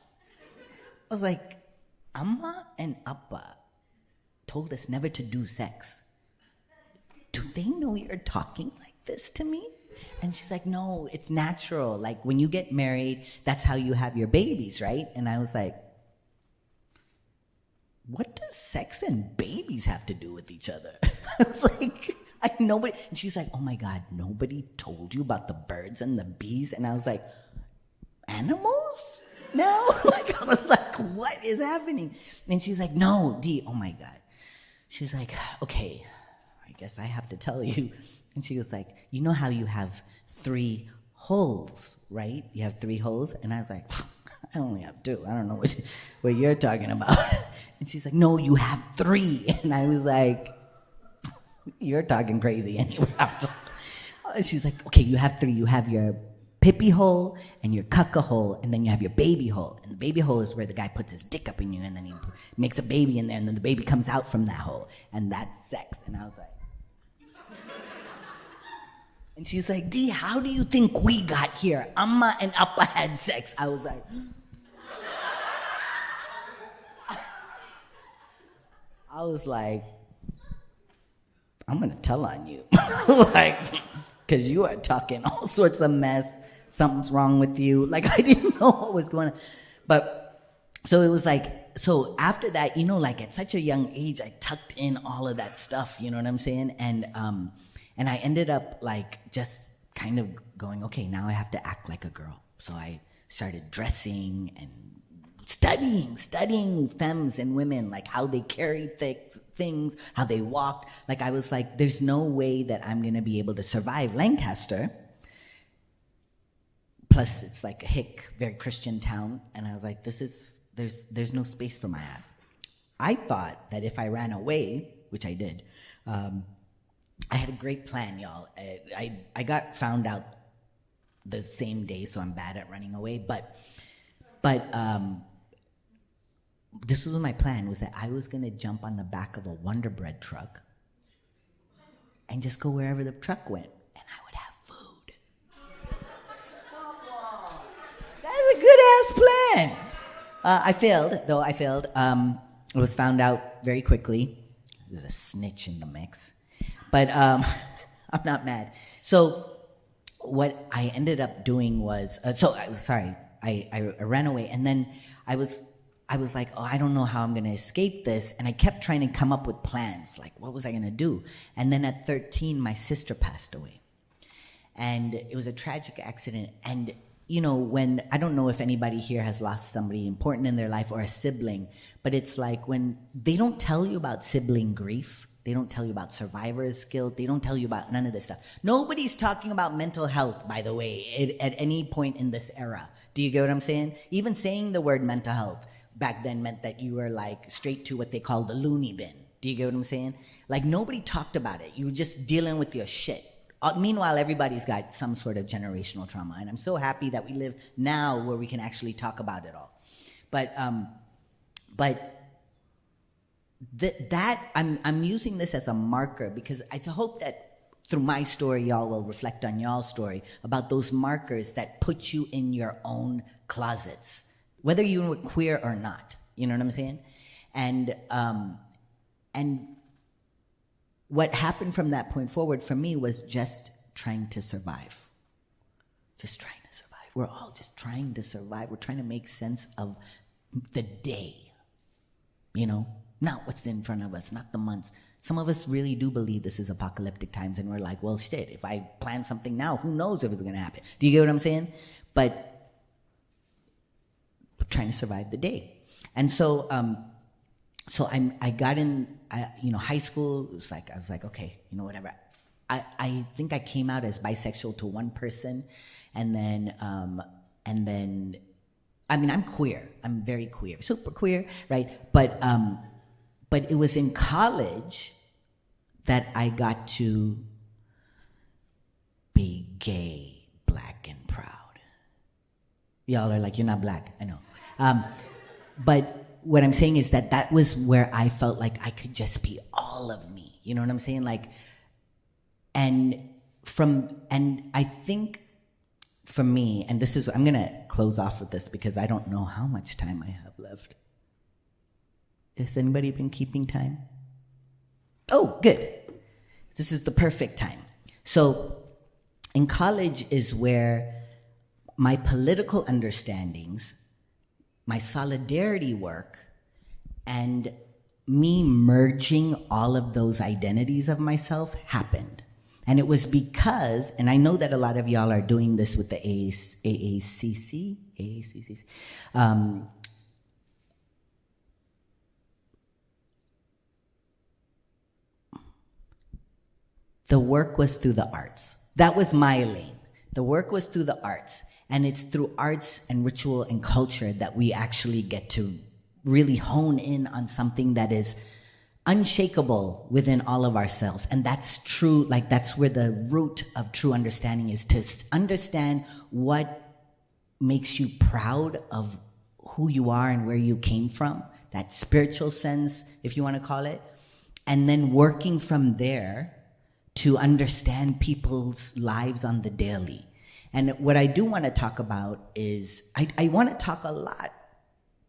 I was like, Amma and Appa told us never to do sex. Do they know you're talking like this to me? And she's like, no, it's natural. Like when you get married, that's how you have your babies, right? And I was like, what does sex and babies have to do with each other? I was like, nobody. And she's like, oh my God, nobody told you about the birds and the bees? And I was like, animals? No? Like, I was like, what is happening? And she's like, no, D, oh my God. She's like, okay, I guess I have to tell you. And she was like, you know how you have 3 holes, right? You have 3 holes? And I was like, I only have 2. I don't know what you're talking about. And she's like, no, you have 3. And I was like, you're talking crazy anyway. And she's like, okay, you have 3. You have your pippy hole and your cucka hole, and then you have your baby hole. And the baby hole is where the guy puts his dick up in you, and then he makes a baby in there, and then the baby comes out from that hole. And that's sex. And I was like, and she's like, D, how do you think we got here? Amma and Appa had sex. I was like, I'm gonna tell on you. Like, because you are talking all sorts of mess. Something's wrong with you. Like, I didn't know what was going on. But, so it was like, so after that, you know, like at such a young age, I tucked in all of that stuff, you know what I'm saying? And I ended up like just kind of going, okay, now I have to act like a girl. So I started dressing and studying femmes and women, like how they carried things, how they walked. Like I was like, there's no way that I'm gonna be able to survive Lancaster. Plus it's like a hick, very Christian town. And I was like, there's no space for my ass. I thought that if I ran away, which I did, I had a great plan, y'all. I got found out the same day, so I'm bad at running away, but this was my plan, was that I was gonna jump on the back of a Wonder Bread truck and just go wherever the truck went, and I would have food. That's a good-ass plan. I failed. I was found out very quickly. There's a snitch in the mix. But I'm not mad. So what I ended up doing was, I ran away, and then I was like, oh, I don't know how I'm gonna escape this, and I kept trying to come up with plans, like what was I gonna do? And then at 13, my sister passed away. And it was a tragic accident, and you know, when, I don't know if anybody here has lost somebody important in their life or a sibling, but it's like when they don't tell you about sibling grief, they don't tell you about survivor's guilt, they don't tell you about none of this stuff. Nobody's talking about mental health, by the way, at any point in this era. Do you get what I'm saying? Even saying the word mental health back then meant that you were like straight to what they called the loony bin. Do you get what I'm saying? Like nobody talked about it. You were just dealing with your shit. Meanwhile, everybody's got some sort of generational trauma, and I'm so happy that we live now where we can actually talk about it all. I'm using this as a marker because I hope that through my story, y'all will reflect on y'all's story about those markers that put you in your own closets, whether you were queer or not. You know what I'm saying? And what happened from that point forward for me was just trying to survive. Just trying to survive. We're all just trying to survive. We're trying to make sense of the day, you know? Not what's in front of us, not the months. Some of us really do believe this is apocalyptic times, and we're like, well, shit, if I plan something now, who knows if it's gonna happen? Do you get what I'm saying? But we're trying to survive the day. And so I got in, high school. It was like, I was like, okay, whatever. I think I came out as bisexual to one person, and then I mean, I'm queer. I'm very queer, super queer, right? But it was in college that I got to be gay, black, and proud. Y'all are like, you're not black, I know. But what I'm saying is that was where I felt like I could just be all of me. You know what I'm saying? Like, and I think for me, and this is, I'm gonna close off with this because I don't know how much time I have left. Has anybody been keeping time? Oh, good. This is the perfect time. So in college is where my political understandings, my solidarity work, and me merging all of those identities of myself happened. And it was because, and I know that a lot of y'all are doing this with the AACC. The work was through the arts. That was my lane. The work was through the arts. And it's through arts and ritual and culture that we actually get to really hone in on something that is unshakable within all of ourselves. And that's true, like that's where the root of true understanding is, to understand what makes you proud of who you are and where you came from, that spiritual sense, if you want to call it, and then working from there to understand people's lives on the daily. And what I do want to talk about is, I want to talk a lot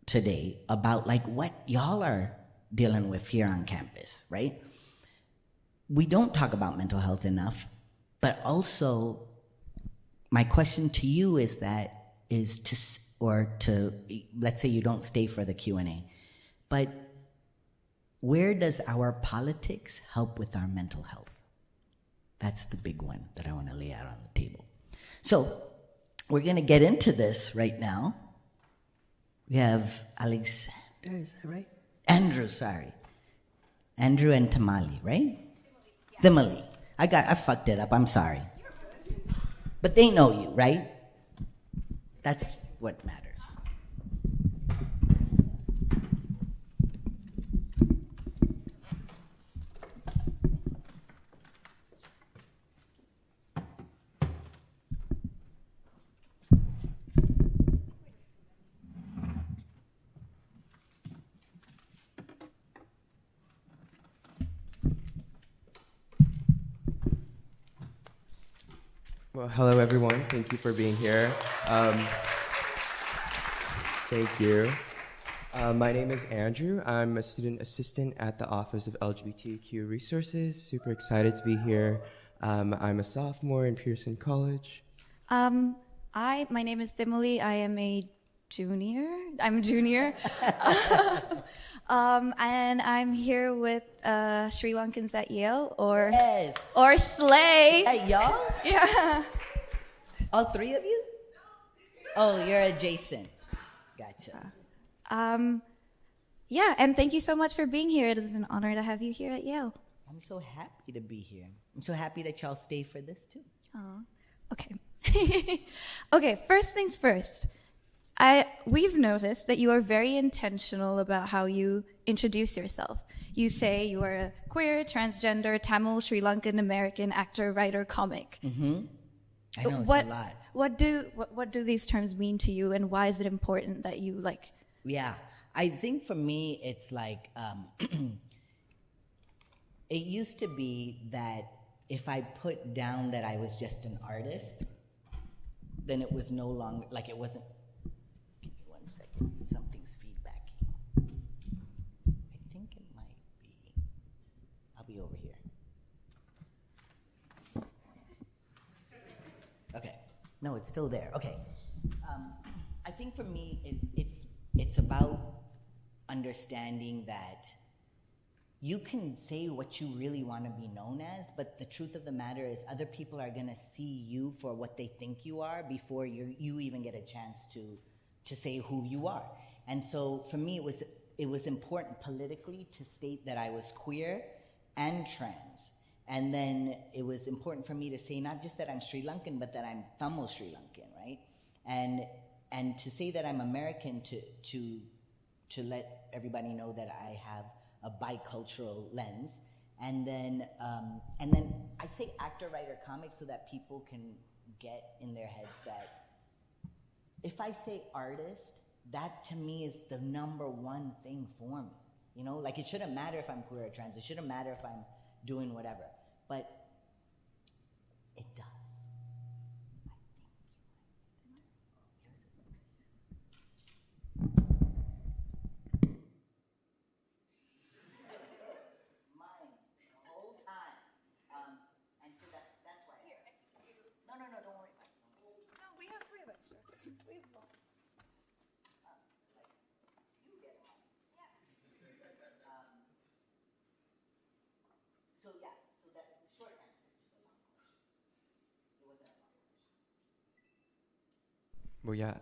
today about like what y'all are dealing with here on campus, right? We don't talk about mental health enough, but also my question to you is let's say you don't stay for the Q&A, but where does our politics help with our mental health? That's the big one that I want to lay out on the table. So we're going to get into this right now. We have Alexander, is that right? Andrew, sorry. Andrew and Tamali, right? Thimali. I fucked it up, I'm sorry. But they know you, right? That's what matters. Well, hello everyone. Thank you for being here. Thank you. My name is Andrew. I'm a student assistant at the Office of LGBTQ Resources. Super excited to be here. I'm a sophomore in Pearson College. My name is Thimali. I am a junior. I'm a junior. And I'm here with Sri Lankans at Yale, or Slay. Hey, y'all? Yeah. All three of you? Oh, you're adjacent. Gotcha. Yeah, and thank you so much for being here. It is an honor to have you here at Yale. I'm so happy to be here. I'm so happy that y'all stay for this too. Oh, okay. Okay, first things first. We've noticed that you are very intentional about how you introduce yourself. You say you are a queer, transgender, Tamil-Sri Lankan-American actor, writer, comic. Mm-hmm. I know, What, it's a lot. What do these terms mean to you, and why is it important that you like? Yeah, I think for me, it's like, it used to be that if I put down that I was just an artist, then it was no longer, like it wasn't, give me 1 second, something's feedbacking. I think it might be, I'll be over here. Okay, no, it's still there, okay. I think for me, it's about understanding that you can say what you really want to be known as, but the truth of the matter is other people are going to see you for what they think you are before you even get a chance to say who you are. And so for me, it was important politically to state that I was queer and trans. And then it was important for me to say not just that I'm Sri Lankan, but that I'm Tamil-Sri Lankan, right? And to say that I'm American, to let everybody know that I have a bicultural lens, and then I say actor, writer, comic so that people can get in their heads that if I say artist, that to me is the #1 thing for me. You know, like it shouldn't matter if I'm queer or trans. It shouldn't matter if I'm doing whatever, but it does. Well, yeah,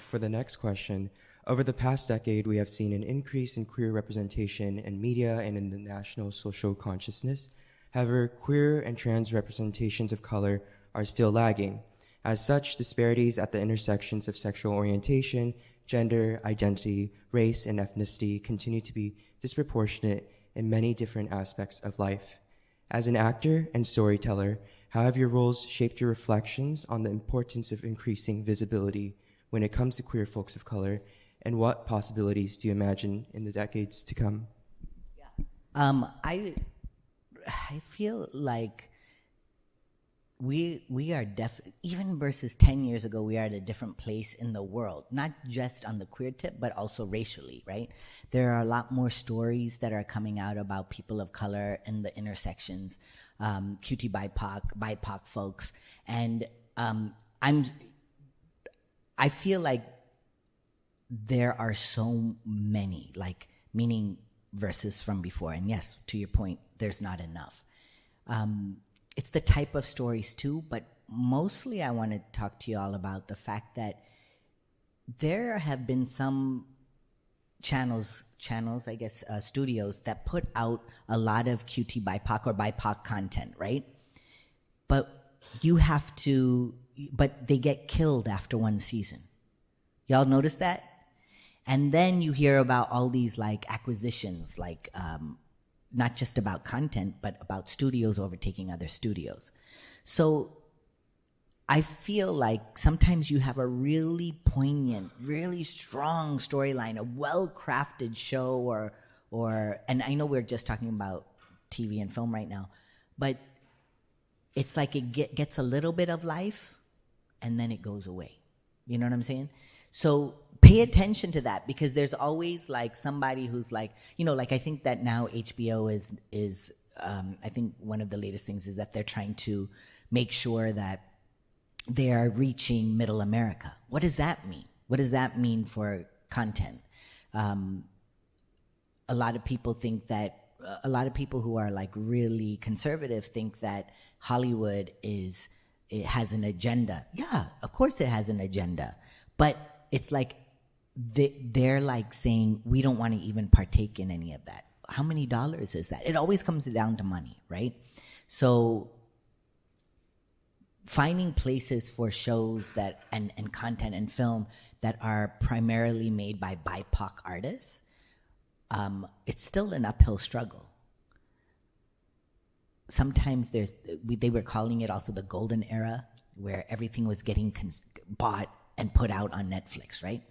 for the next question, over the past decade, we have seen an increase in queer representation in media and in the national social consciousness. However, queer and trans representations of color are still lagging. As such, disparities at the intersections of sexual orientation, gender, identity, race, and ethnicity continue to be disproportionate in many different aspects of life. As an actor and storyteller, how have your roles shaped your reflections on the importance of increasing visibility when it comes to queer folks of color, and what possibilities do you imagine in the decades to come? Yeah. I feel like we are even versus 10 years ago, we are at a different place in the world, not just on the queer tip, but also racially, right? There are a lot more stories that are coming out about people of color in the intersections, QT BIPOC folks. And I feel like there are so many, like, meaning versus from before. And yes, to your point, there's not enough. It's the type of stories too, but mostly I want to talk to you all about the fact that there have been some channels, I guess, studios that put out a lot of QT BIPOC or BIPOC content, right? But but they get killed after one season. Y'all notice that? And then you hear about all these like acquisitions, like not just about content, but about studios overtaking other studios. So I feel like sometimes you have a really poignant, really strong storyline, a well-crafted show, or and I know we're just talking about TV and film right now, but it's like it gets a little bit of life and then it goes away. You know what I'm saying? So pay attention to that, because there's always like somebody who's like, like I think that now HBO is I think one of the latest things is that they're trying to make sure that they are reaching middle America. What does that mean? What does that mean for content? A lot of people think that, a lot of people who are like really conservative think that Hollywood it has an agenda. Yeah, of course it has an agenda. But it's like they're like saying, we don't want to even partake in any of that. How many dollars is that? It always comes down to money, right? So finding places for shows that and content and film that are primarily made by BIPOC artists, it's still an uphill struggle. Sometimes they were calling it also the golden era, where everything was getting bought and put out on Netflix, right?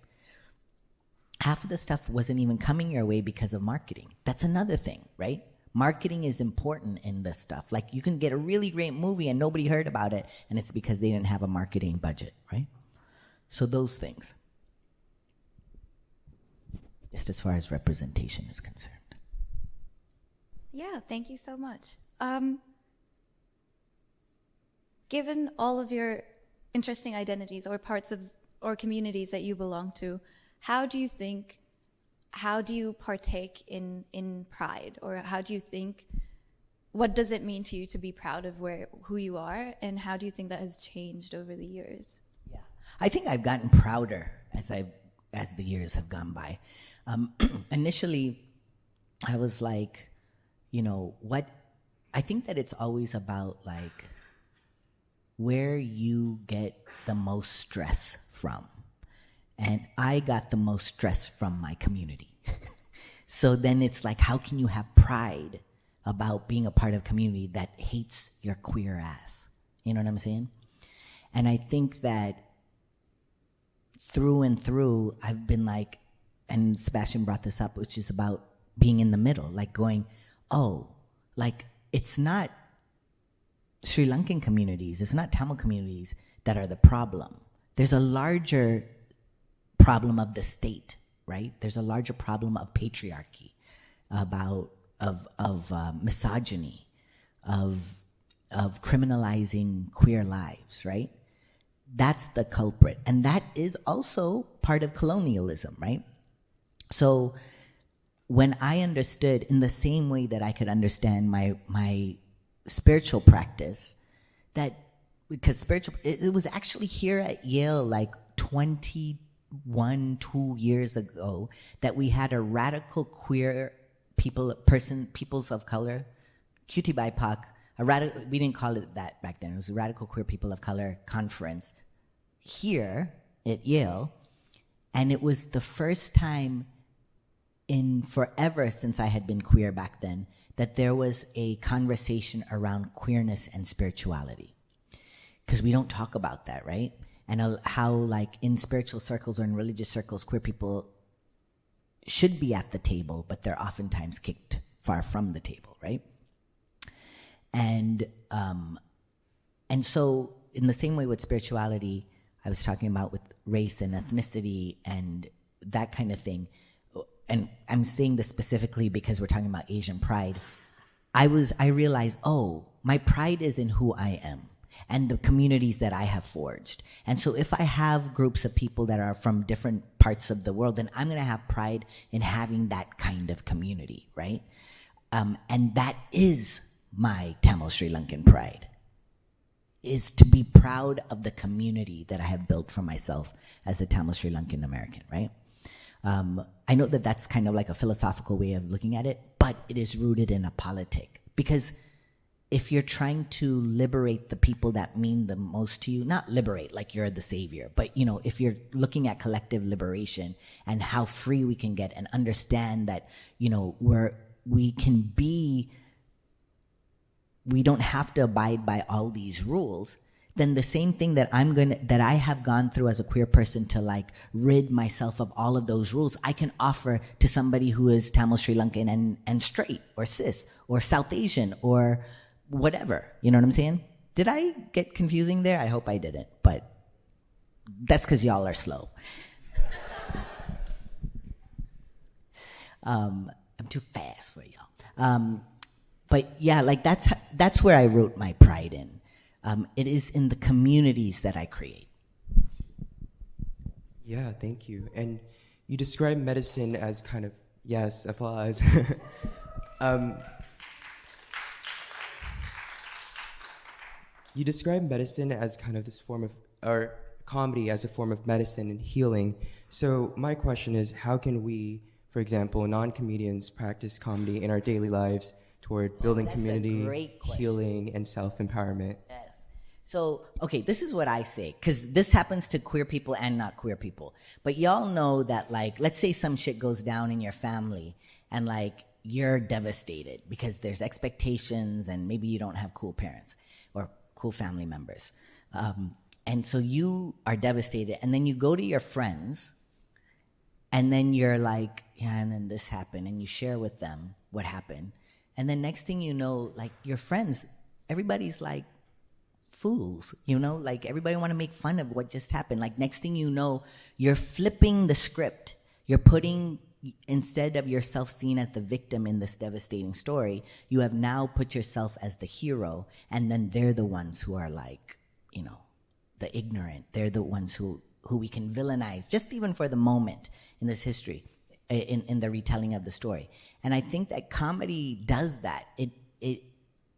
Half of the stuff wasn't even coming your way because of marketing. That's another thing, right? Marketing is important in this stuff. Like you can get a really great movie and nobody heard about it, and it's because they didn't have a marketing budget, right? So those things. Just as far as representation is concerned. Yeah, thank you so much. Given all of your interesting identities or parts of or communities that you belong to, how do you partake in pride, or what does it mean to you to be proud of who you are, and how do you think that has changed over the years? Yeah, I think I've gotten prouder as the years have gone by. Initially, I was like, I think that it's always about like where you get the most stress from. And I got the most stress from my community. So then it's like, how can you have pride about being a part of a community that hates your queer ass? You know what I'm saying? And I think that through and through, I've been like, and Sebastian brought this up, which is about being in the middle, like going, like it's not Sri Lankan communities, it's not Tamil communities that are the problem. There's a larger problem of the state, right? There's a larger problem of patriarchy, of misogyny, of criminalizing queer lives, right? That's the culprit. And that is also part of colonialism, right? So when I understood, in the same way that I could understand my spiritual practice, that because it was actually here at Yale like 2 years ago that we had a radical queer peoples of color, QT BIPOC, we didn't call it that back then, it was a radical queer people of color conference here at Yale, and it was the first time in forever since I had been queer back then that there was a conversation around queerness and spirituality, because we don't talk about that, right? And how like in spiritual circles or in religious circles, queer people should be at the table, but they're oftentimes kicked far from the table, right? And so in the same way with spirituality, I was talking about with race and ethnicity and that kind of thing, and I'm saying this specifically because we're talking about Asian pride, I realized, my pride is in who I am and the communities that I have forged. And so if I have groups of people that are from different parts of the world, then I'm going to have pride in having that kind of community, right? And that is my Tamil-Sri Lankan pride. is to be proud of the community that I have built for myself as a Tamil-Sri Lankan-American, right? I know that that's kind of like a philosophical way of looking at it, but it is rooted in a politic. Because if you're trying to liberate the people that mean the most to you, not liberate like you're the savior, but you know, if you're looking at collective liberation and how free we can get and understand that, you know, we don't have to abide by all these rules, then the same thing that I have gone through as a queer person to like rid myself of all of those rules, I can offer to somebody who is Tamil Sri Lankan and straight or cis or South Asian or whatever. You know what I'm saying? Did I get confusing there? I hope I didn't, but that's because y'all are slow. I'm too fast for y'all. But yeah, like that's where I wrote my pride in. It is in the communities that I create. Yeah, thank you. And you describe medicine as kind of, yes, applause. You describe medicine as kind of this form of, or comedy as a form of medicine and healing. So my question is, how can we, for example, non-comedians practice comedy in our daily lives toward building community, healing, and self-empowerment? Yes. So, okay, this is what I say, because this happens to queer people and not queer people. But y'all know that, like, let's say some shit goes down in your family, and, like, you're devastated because there's expectations, and maybe you don't have cool parents or cool family members. And so you are devastated, and then you go to your friends, and then you're like, yeah, and then this happened, and you share with them what happened. And then next thing you know, like, your friends, everybody's like fools, you know? Like, everybody want to make fun of what just happened. Like, next thing you know, you're flipping the script. You're putting, instead of yourself seen as the victim in this devastating story, you have now put yourself as the hero, and then they're the ones who are like, you know, the ignorant. They're the ones who we can villainize, just even for the moment in this history, in the retelling of the story. And I think that comedy does that.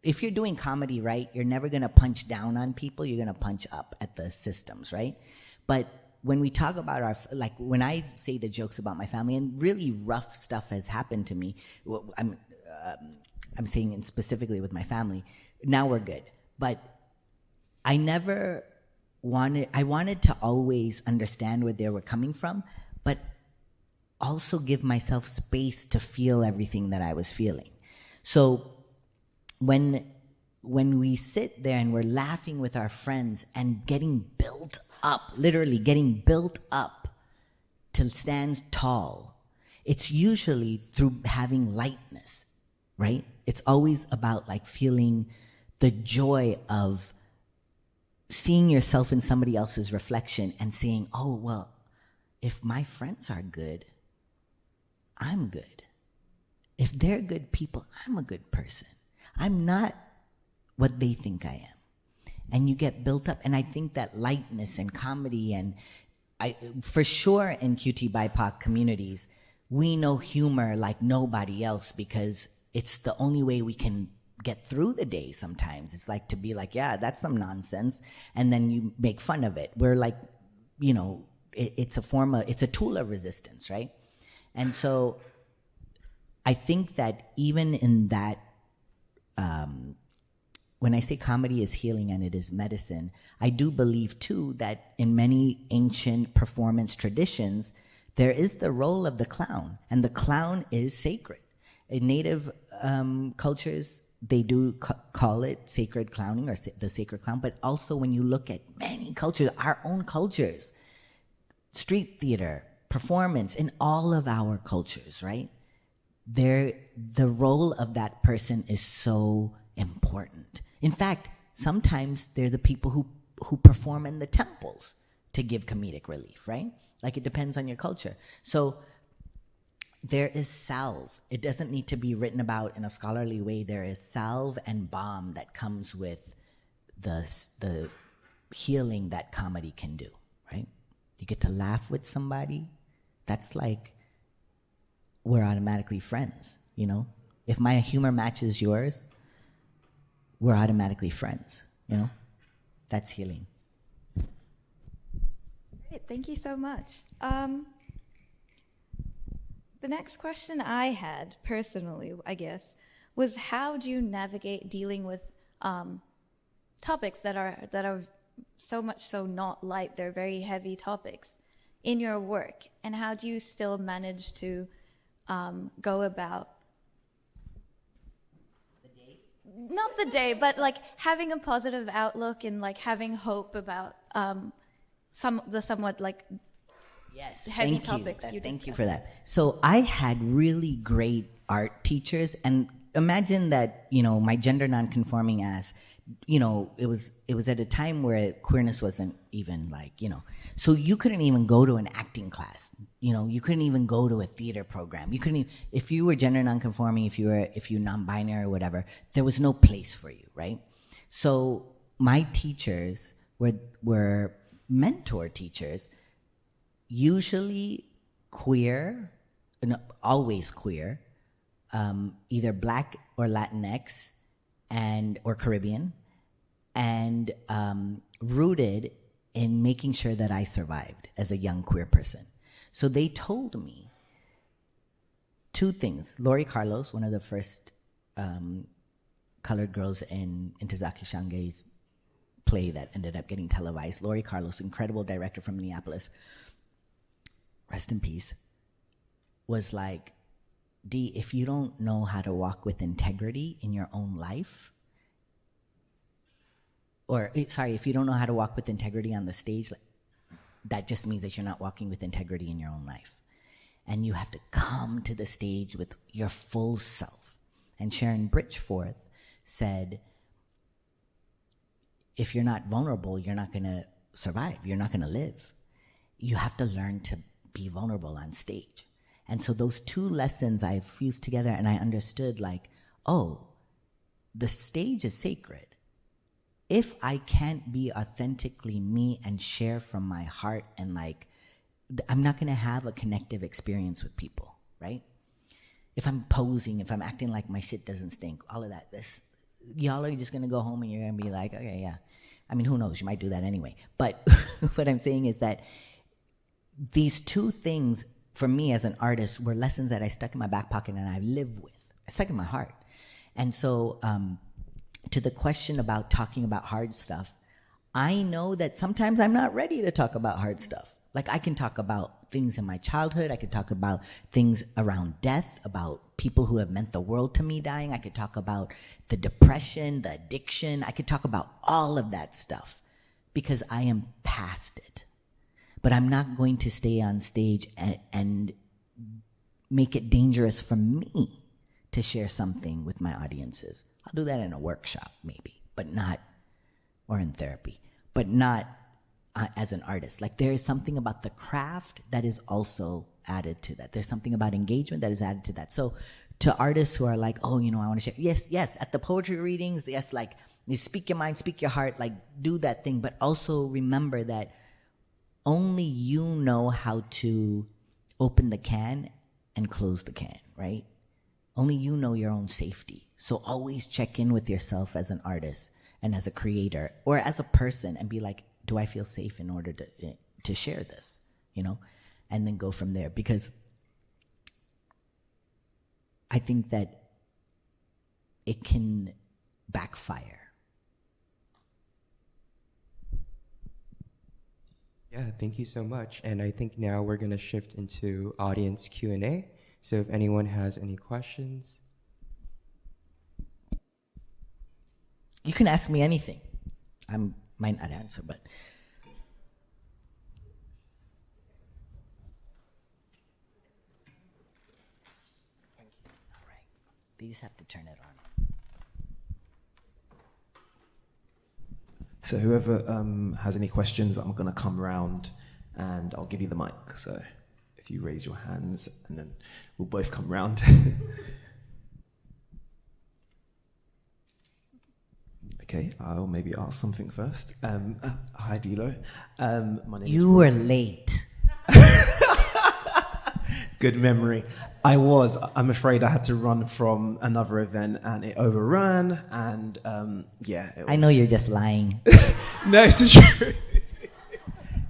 If you're doing comedy right, you're never gonna punch down on people, you're gonna punch up at the systems, right? But when we talk about like when I say the jokes about my family, and really rough stuff has happened to me, I'm saying it specifically with my family, now we're good. But I wanted to always understand where they were coming from, but also give myself space to feel everything that I was feeling. So when we sit there and we're laughing with our friends and getting built up, literally getting built up to stand tall, it's usually through having lightness, right? It's always about like feeling the joy of seeing yourself in somebody else's reflection and saying, oh, well, if my friends are good, I'm good. If they're good people, I'm a good person. I'm not what they think I am. And you get built up. And I think that lightness and comedy, and for sure in QT BIPOC communities, we know humor like nobody else because it's the only way we can get through the day sometimes. It's like to be like, yeah, that's some nonsense. And then you make fun of it. We're like, you know, it's a tool of resistance, right? And so I think that even in that, when I say comedy is healing and it is medicine, I do believe too that in many ancient performance traditions, there is the role of the clown, and the clown is sacred. In native cultures, they do call it sacred clowning or the sacred clown, but also when you look at many cultures, our own cultures, street theater, performance, in all of our cultures, right? The role of that person is so important. In fact, sometimes they're the people who perform in the temples to give comedic relief, right? Like, it depends on your culture. So there is salve. It doesn't need to be written about in a scholarly way. There is salve and balm that comes with the healing that comedy can do, right? You get to laugh with somebody. That's like, we're automatically friends, you know? If my humor matches yours, we're automatically friends, you know? That's healing. Great, thank you so much. The next question I had personally, I guess, was how do you navigate dealing with topics that are so much so not light, they're very heavy topics in your work, and how do you still manage to go about not the day, but like having a positive outlook and like having hope about somewhat like heavy topics you discuss. Thank you for that. So I had really great art teachers, and imagine that, you know, my gender non-conforming ass, you know, it was at a time where queerness wasn't even like, you know, so you couldn't even go to an acting class, you know, you couldn't even go to a theater program. You couldn't even, if you were gender non-conforming, if you non-binary or whatever, there was no place for you, right? So my teachers were mentor teachers, usually queer, no, always queer, either Black or Latinx, or Caribbean, and rooted in making sure that I survived as a young queer person. So they told me two things. Lori Carlos, one of the first colored girls in Ntozake Shange's play that ended up getting televised. Lori Carlos, incredible director from Minneapolis, rest in peace, was like, D, if you don't know how to walk with integrity in your own life, if you don't know how to walk with integrity on the stage, that just means that you're not walking with integrity in your own life. And you have to come to the stage with your full self. And Sharon Bridgeforth said, if you're not vulnerable, you're not going to survive. You're not going to live. You have to learn to be vulnerable on stage. And so those two lessons I fused together, and I understood like, oh, the stage is sacred. If I can't be authentically me and share from my heart, and like, I'm not going to have a connective experience with people, right? If I'm posing, if I'm acting like my shit doesn't stink, all of that, y'all are just going to go home and you're going to be like, okay, yeah. I mean, who knows? You might do that anyway. But what I'm saying is that these two things, for me as an artist, were lessons that I stuck in my back pocket and I live with. I stuck in my heart. And so to the question about talking about hard stuff, I know that sometimes I'm not ready to talk about hard stuff. Like I can talk about things in my childhood. I could talk about things around death, about people who have meant the world to me dying. I could talk about the depression, the addiction. I could talk about all of that stuff because I am past it. But I'm not going to stay on stage and make it dangerous for me to share something with my audiences. I'll do that in a workshop maybe, but not, or in therapy, but not as an artist. Like there is something about the craft that is also added to that. There's something about engagement that is added to that. So to artists who are like, oh, you know, I want to share. Yes, at the poetry readings, yes, like you speak your mind, speak your heart, like do that thing, but also remember that only you know how to open the can and close the can, right? Only you know your own safety. So always check in with yourself as an artist and as a creator or as a person and be like, do I feel safe in order to share this, you know? And then go from there, because I think that it can backfire. Yeah, thank you so much. And I think now we're going to shift into audience Q&A. So if anyone has any questions. You can ask me anything. I might not answer, but. All right. They just have to turn it on. So whoever has any questions, I'm going to come around and I'll give you the mic. So if you raise your hands and then we'll both come round. Okay, I'll maybe ask something first. Hi, Dilo. My name is You were late. Good memory. I'm afraid I had to run from another event and it overran, and yeah. It was... I know you're just lying. No, it's the truth.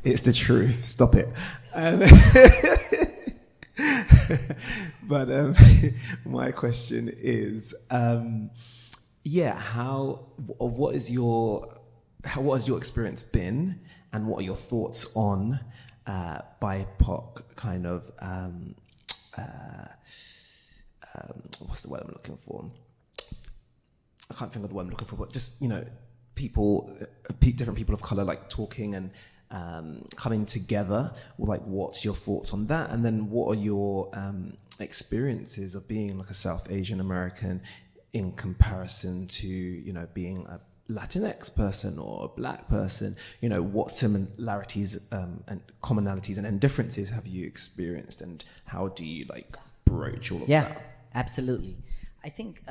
It's the truth. Stop it. But my question is, what has your experience been, and what are your thoughts on BIPOC kind of what's the word I'm looking for? I can't think of the word I'm looking for, but just, you know, different people of color like talking and coming together. Like, what's your thoughts on that? And then what are your experiences of being like a South Asian American in comparison to, you know, being a Latinx person or a black person? You know, what similarities and commonalities and differences have you experienced, and how do you like broach all of that? Yeah, absolutely. I think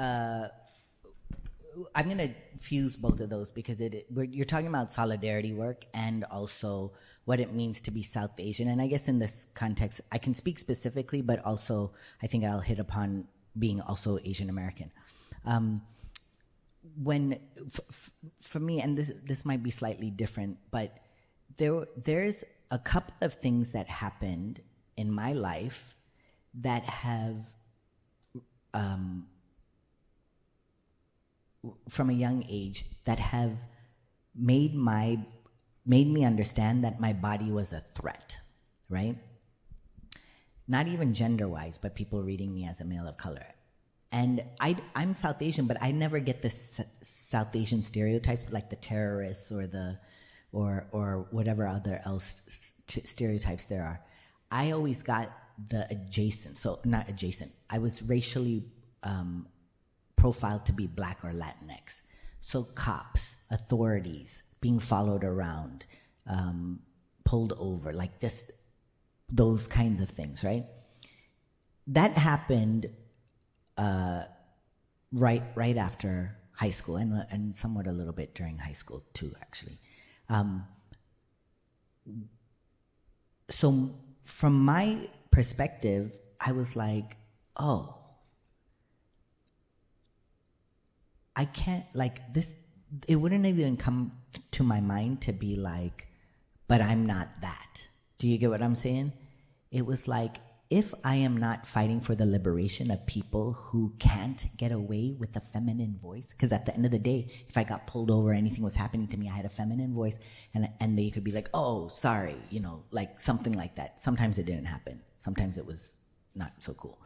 I'm going to fuse both of those, because you're talking about solidarity work and also what it means to be South Asian. And I guess in this context, I can speak specifically, but also I think I'll hit upon being also Asian American. For me, and this might be slightly different, but there's a couple of things that happened in my life that have from a young age that have made me understand that my body was a threat, right? Not even gender-wise, but people reading me as a male of color. And I'm South Asian, but I never get the South Asian stereotypes, like the terrorists or whatever other else stereotypes there are. I always got the adjacent, so not adjacent. I was racially profiled to be black or Latinx. So cops, authorities, being followed around, pulled over, like just those kinds of things, right? That happened right after high school, and somewhat a little bit during high school too, actually. So from my perspective, I was like, oh, I can't, like this, it wouldn't even come to my mind to be like, but I'm not that. Do you get what I'm saying? It was like, if I am not fighting for the liberation of people who can't get away with a feminine voice, because at the end of the day, if I got pulled over, anything was happening to me, I had a feminine voice, and they could be like, oh, sorry, you know, like something like that. Sometimes it didn't happen. Sometimes it was not so cool.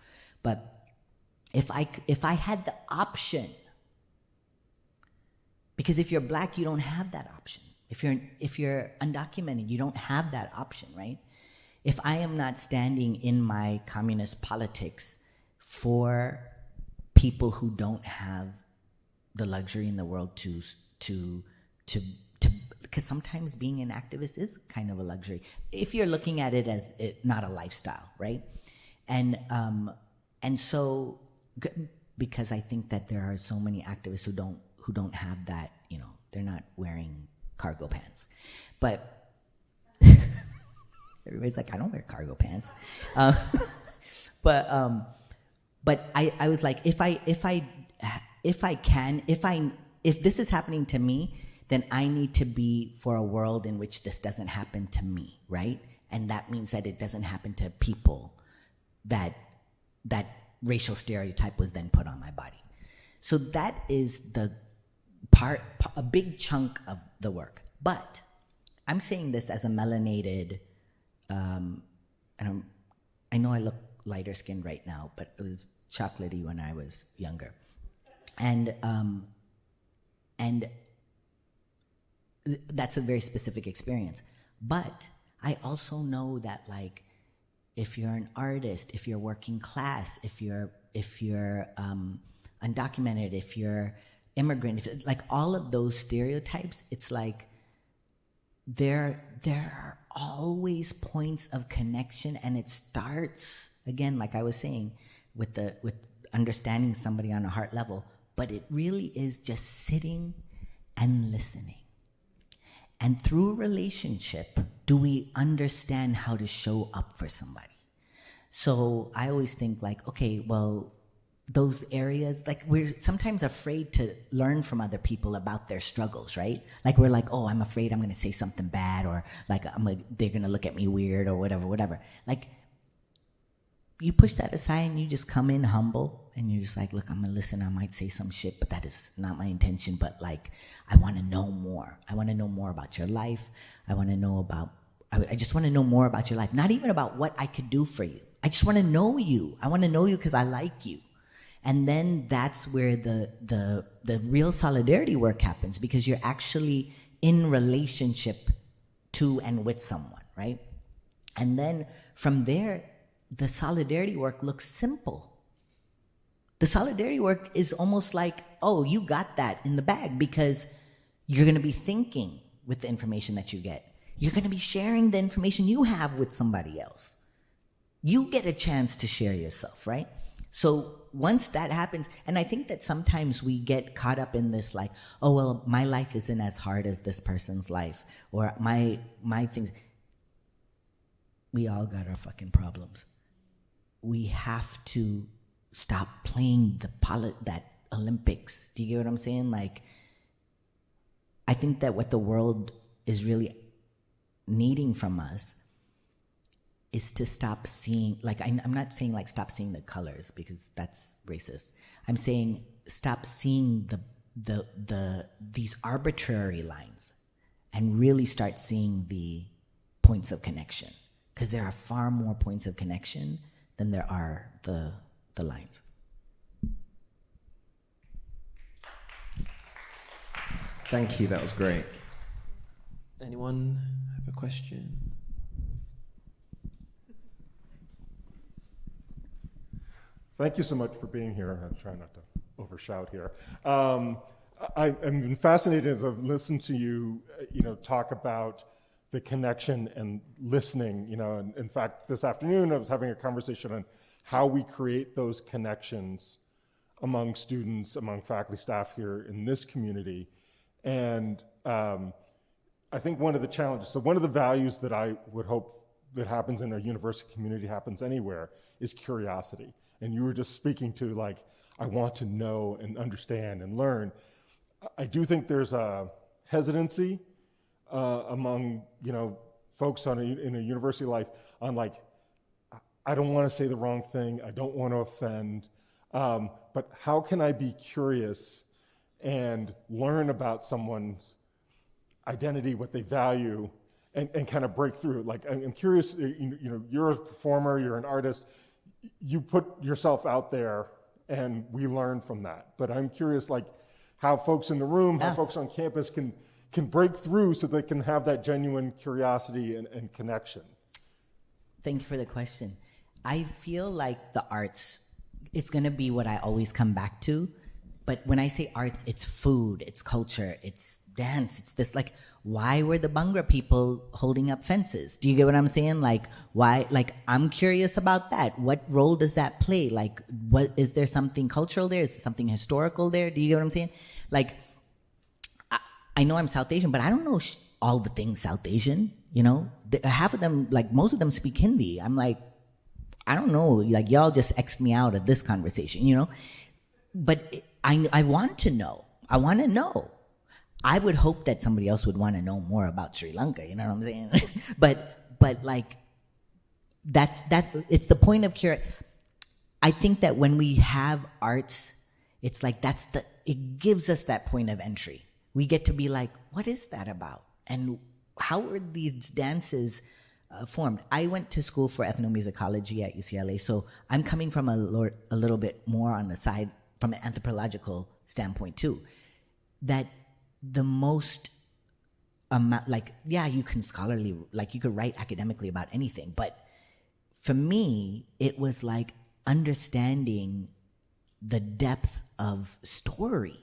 But if I had the option, because if you're black, you don't have that option. If you're undocumented, you don't have that option, right? If I am not standing in my communist politics for people who don't have the luxury in the world to because sometimes being an activist is kind of a luxury if you're looking at it as not a lifestyle, right? And so because I think that there are so many activists who don't have that, you know, they're not wearing cargo pants, but. Everybody's like, I don't wear cargo pants, but I was like, if this is happening to me, then I need to be for a world in which this doesn't happen to me, right? And that means that it doesn't happen to people that racial stereotype was then put on my body. So that is the part, a big chunk of the work. But I'm saying this as a melanated. And I know I look lighter skinned right now, but it was chocolatey when I was younger. And that's a very specific experience. But I also know that, like, if you're an artist, if you're working class, if you're undocumented, if you're immigrant, like all of those stereotypes, it's like there are always points of connection, and it starts again, like I was saying, with understanding somebody on a heart level, but it really is just sitting and listening. And through relationship, do we understand how to show up for somebody? So I always think like, okay, well, those areas, like we're sometimes afraid to learn from other people about their struggles, right? Like we're like, oh, I'm afraid I'm going to say something bad, or like they're going to look at me weird, or whatever. Like you push that aside and you just come in humble and you're just like, look, I'm going to listen. I might say some shit, but that is not my intention. But like, I want to know more. I want to know more about your life. I want to know about, I just want to know more about your life. Not even about what I could do for you. I just want to know you. I want to know you because I like you. And then that's where the real solidarity work happens, because you're actually in relationship to and with someone, right? And then from there, the solidarity work looks simple. The solidarity work is almost like, oh, you got that in the bag, because you're going to be thinking with the information that you get. You're going to be sharing the information you have with somebody else. You get a chance to share yourself, right? So once that happens, and I think that sometimes we get caught up in this like, oh, well, my life isn't as hard as this person's life, or my things. We all got our fucking problems. We have to stop playing that Olympics. Do you get what I'm saying? Like, I think that what the world is really needing from us is to stop seeing, like, I'm not saying like stop seeing the colors, because that's racist. I'm saying stop seeing these arbitrary lines and really start seeing the points of connection, because there are far more points of connection than there are the lines. Thank you, that was great. Anyone have a question? Thank you so much for being here. I'm trying not to overshout here. I've been fascinated as I've listened to you, talk about the connection and listening. And in fact, this afternoon I was having a conversation on how we create those connections among students, among faculty, staff here in this community. And I think one of the challenges, so one of the values that I would hope that happens in a university community, happens anywhere, is curiosity. And you were just speaking to like, I want to know and understand and learn. I do think there's a hesitancy among folks in a university life on like, I don't want to say the wrong thing, I don't want to offend, but how can I be curious and learn about someone's identity, what they value, and kind of break through? Like, I'm curious, you're a performer, you're an artist, you put yourself out there and we learn from that. But I'm curious, like, how folks in the room, how folks on campus can break through so they can have that genuine curiosity and connection. Thank you for the question. I feel like the arts is going to be what I always come back to. But when I say arts, it's food, it's culture, it's dance, it's this, like, why were the Bhangra people holding up fences? Do you get what I'm saying? Like, why? Like, I'm curious about that. What role does that play? Like, what, is there something cultural there? Is there something historical there? Do you get what I'm saying? Like, I know I'm South Asian, but I don't know all the things South Asian, half of them, like most of them speak Hindi. I'm like, I don't know, like y'all just X'd me out of this conversation, But I want to know. I want to know. I would hope that somebody else would want to know more about Sri Lanka, you know what I'm saying? but like, it's the point of I think that when we have arts, it's like it gives us that point of entry. We get to be like, what is that about? And how are these dances formed? I went to school for ethnomusicology at UCLA, so I'm coming from a little bit more on the side from an anthropological standpoint too. That the most you can scholarly, like you could write academically about anything, but for me, it was like understanding the depth of story,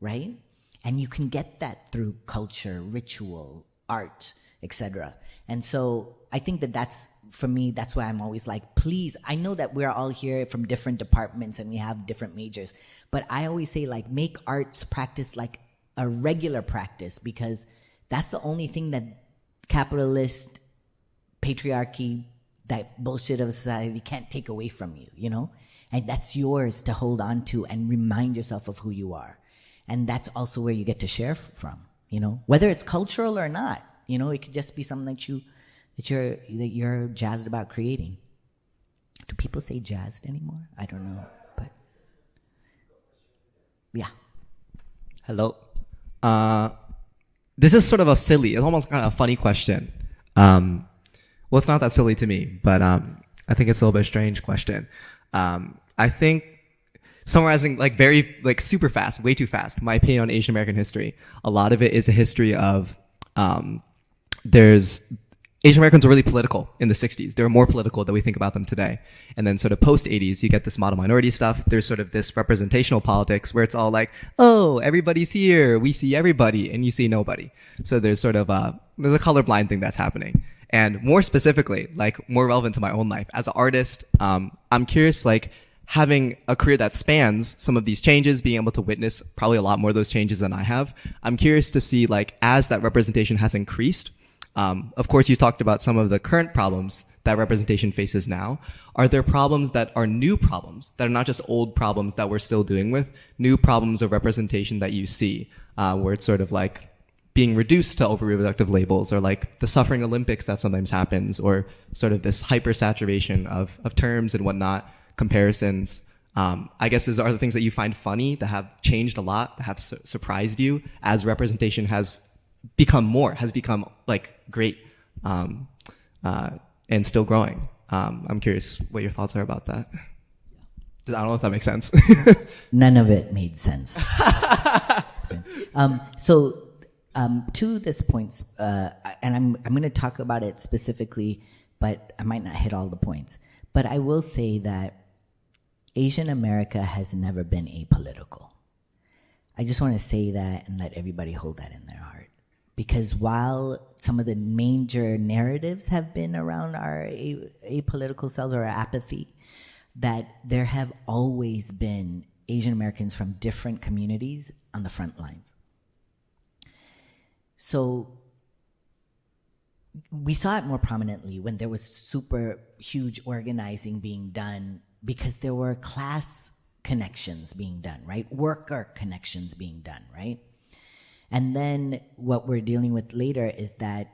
right? And you can get that through culture, ritual, art, etc. And so I think that's, for me, that's why I'm always like, please, I know that we're all here from different departments and we have different majors, but I always say, like, make arts practice like a regular practice, because that's the only thing that capitalist patriarchy, that bullshit of society can't take away from you, you know? And that's yours to hold on to and remind yourself of who you are. And that's also where you get to share from, you know? Whether it's cultural or not, you know, it could just be something that you're jazzed about creating. Do people say jazzed anymore? I don't know, but yeah. Hello. This is sort of it's almost kind of a funny question. Well, it's not that silly to me, but I think it's a little bit of a strange question. I think summarizing super fast, way too fast, my opinion on Asian American history, a lot of it is a history of Asian Americans were really political in the 60s. They were more political than we think about them today. And then sort of post 80s, you get this model minority stuff. There's sort of this representational politics where it's all like, oh, everybody's here. We see everybody and you see nobody. So there's sort of there's a colorblind thing that's happening. And more specifically, like more relevant to my own life as an artist, I'm curious, like having a career that spans some of these changes, being able to witness probably a lot more of those changes than I have. I'm curious to see, like, as that representation has increased, of course, you talked about some of the current problems that representation faces now. Are there problems that are new problems, that are not just old problems that we're still dealing with, new problems of representation that you see, where it's sort of like being reduced to over-reproductive labels, or like the suffering Olympics that sometimes happens, or sort of this hyper-saturation of terms and whatnot, comparisons? I guess are the things that you find funny, that have changed a lot, that have surprised you as representation has become like great, and still growing. I'm curious what your thoughts are about that. I don't know if that makes sense. None of it made sense. To this point, and I'm going to talk about it specifically, but I might not hit all the points. But I will say that Asian America has never been apolitical. I just want to say that and let everybody hold that in their heart. Because while some of the major narratives have been around our apolitical selves or our apathy, that there have always been Asian Americans from different communities on the front lines. So we saw it more prominently when there was super huge organizing being done, because there were class connections being done, right? Worker connections being done, right? And then what we're dealing with later is that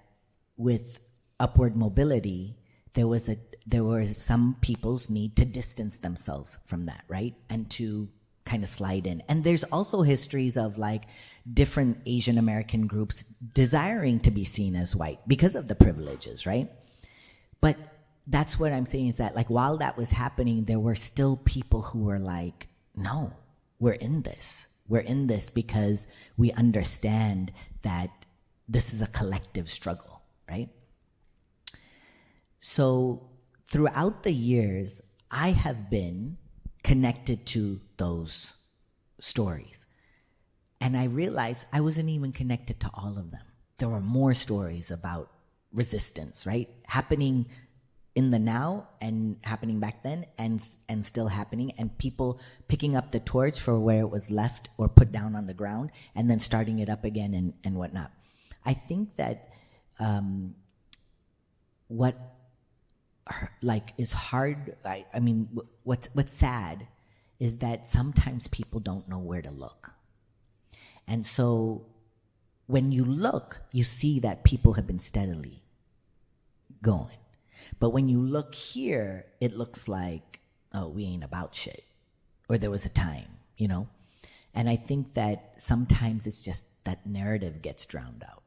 with upward mobility, there were some people's need to distance themselves from that, right? And to kind of slide in. And there's also histories of like different Asian American groups desiring to be seen as white because of the privileges, right? But that's what I'm saying, is that like while that was happening, there were still people who were like, no, we're in this. We're in this because we understand that this is a collective struggle, right? So throughout the years, I have been connected to those stories. And I realized I wasn't even connected to all of them. There were more stories about resistance, right? Happening in the now and happening back then and still happening, and people picking up the torch for where it was left or put down on the ground and then starting it up again and whatnot. I think that what like is hard, I mean, what's sad is that sometimes people don't know where to look. And so when you look, you see that people have been steadily going. But when you look here, it looks like, oh, we ain't about shit. Or there was a time, you know? And I think that sometimes it's just that narrative gets drowned out.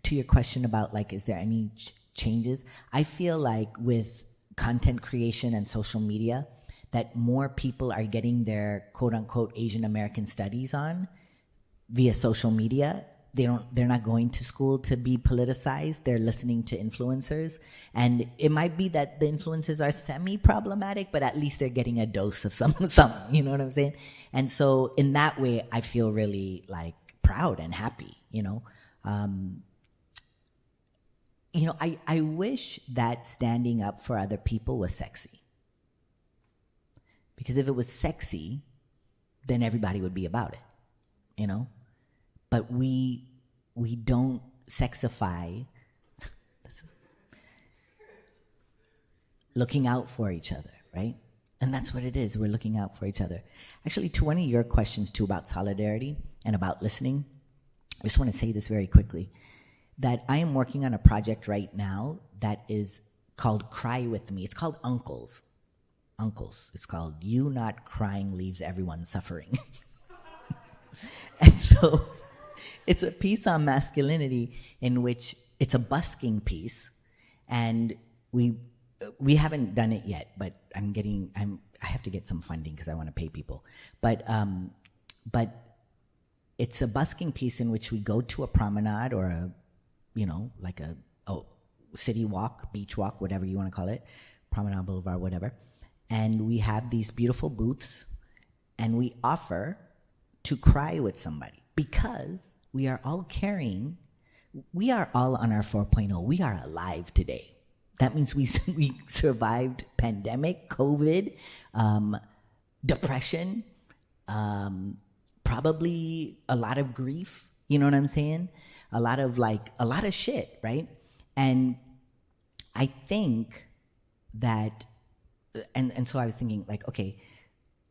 To your question about like, is there any changes? I feel like with content creation and social media, that more people are getting their quote unquote Asian American studies on via social media. They're not going to school to be politicized. They're listening to influencers. And it might be that the influencers are semi-problematic, but at least they're getting a dose of some, you know what I'm saying? And so in that way, I feel really like proud and happy, you know? I wish that standing up for other people was sexy. Because if it was sexy, then everybody would be about it, you know? But we don't sexify. looking out for each other, right? And that's what it is. We're looking out for each other. Actually, to one of your questions too about solidarity and about listening, I just want to say this very quickly, that I am working on a project right now that is called Cry With Me. It's called Uncles. Uncles. It's called You Not Crying Leaves Everyone Suffering. And so it's a piece on masculinity in which it's a busking piece, and we haven't done it yet, but I have to get some funding because I want to pay people. But it's a busking piece in which we go to a promenade or a, like a city walk, beach walk, whatever you want to call it, Promenade Boulevard, whatever. And we have these beautiful booths, and we offer to cry with somebody because we are all on our 4.0. We are alive today. That means we survived pandemic, COVID, depression, probably a lot of grief. You know what I'm saying? A lot of shit, right? And I think that, and so I was thinking like, okay,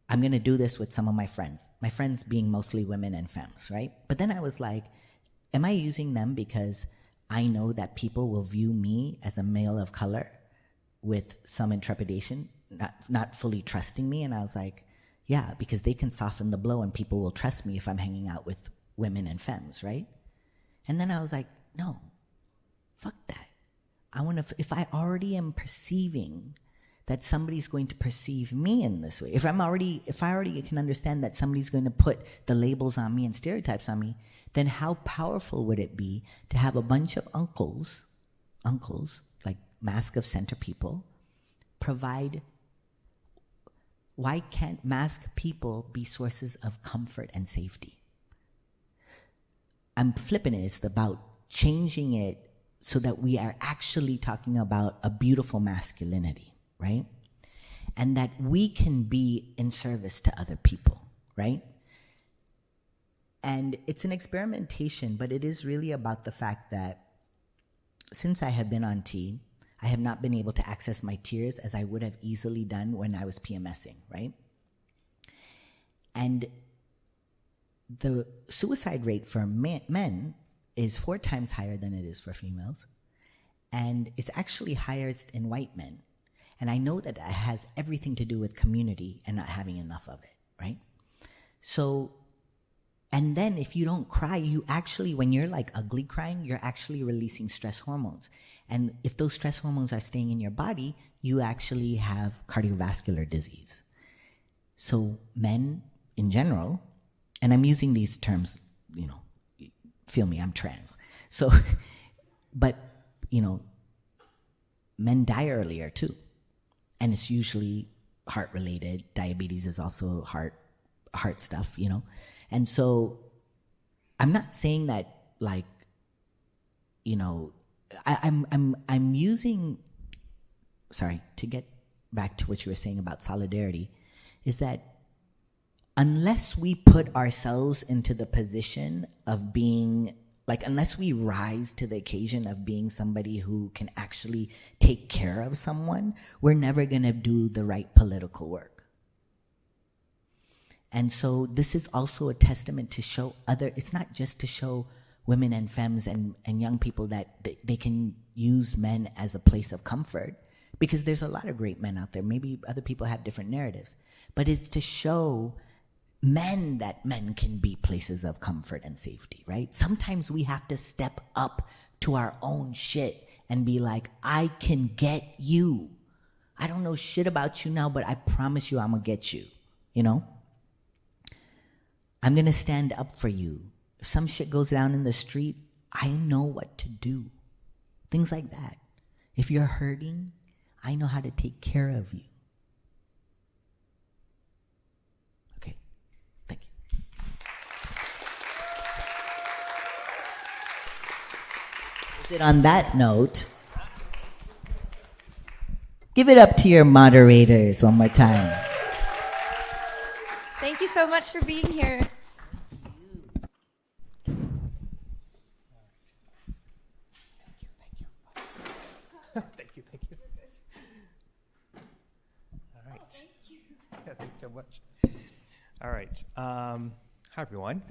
I'm going to do this with some of my friends being mostly women and femmes, right? But then I was like, am I using them because I know that people will view me as a male of color with some intrepidation, not fully trusting me? And I was like, yeah, because they can soften the blow and people will trust me if I'm hanging out with women and femmes, right? And then I was like, no, fuck that. If I already am perceiving that somebody's going to perceive me in this way, if I already can understand that somebody's going to put the labels on me and stereotypes on me, then how powerful would it be to have a bunch of uncles, like mask of center people, provide. Why can't masked people be sources of comfort and safety? I'm flipping it. It's about changing it so that we are actually talking about a beautiful masculinity, right? And that we can be in service to other people, right? And it's an experimentation, but it is really about the fact that since I have been on T, I have not been able to access my tears as I would have easily done when I was PMSing, right? And the suicide rate for men is 4 times higher than it is for females. And it's actually highest in white men. And I know that has everything to do with community and not having enough of it, right? So, and then if you don't cry, you actually, when you're like ugly crying, you're actually releasing stress hormones. And if those stress hormones are staying in your body, you actually have cardiovascular disease. So men in general, and I'm using these terms, feel me, I'm trans. So, but, men die earlier too. And it's usually heart related. Diabetes is also heart stuff, And so I'm not saying that like, I'm using, sorry, to get back to what you were saying about solidarity, is that unless we put ourselves into the position of being, like, unless we rise to the occasion of being somebody who can actually take care of someone, we're never going to do the right political work. And so this is also a testament to show it's not just to show women and femmes and young people that they can use men as a place of comfort, because there's a lot of great men out there. Maybe other people have different narratives, but it's to show men that men can be places of comfort and safety, right? Sometimes we have to step up to our own shit and be like, I can get you. I don't know shit about you now, but I promise you I'm gonna get you, I'm gonna stand up for you. If some shit goes down in the street, I know what to do. Things like that. If you're hurting, I know how to take care of you. Okay, thank you. Is it on that note? Give it up to your moderators one more time. Thank you so much for being here. Hi, everyone.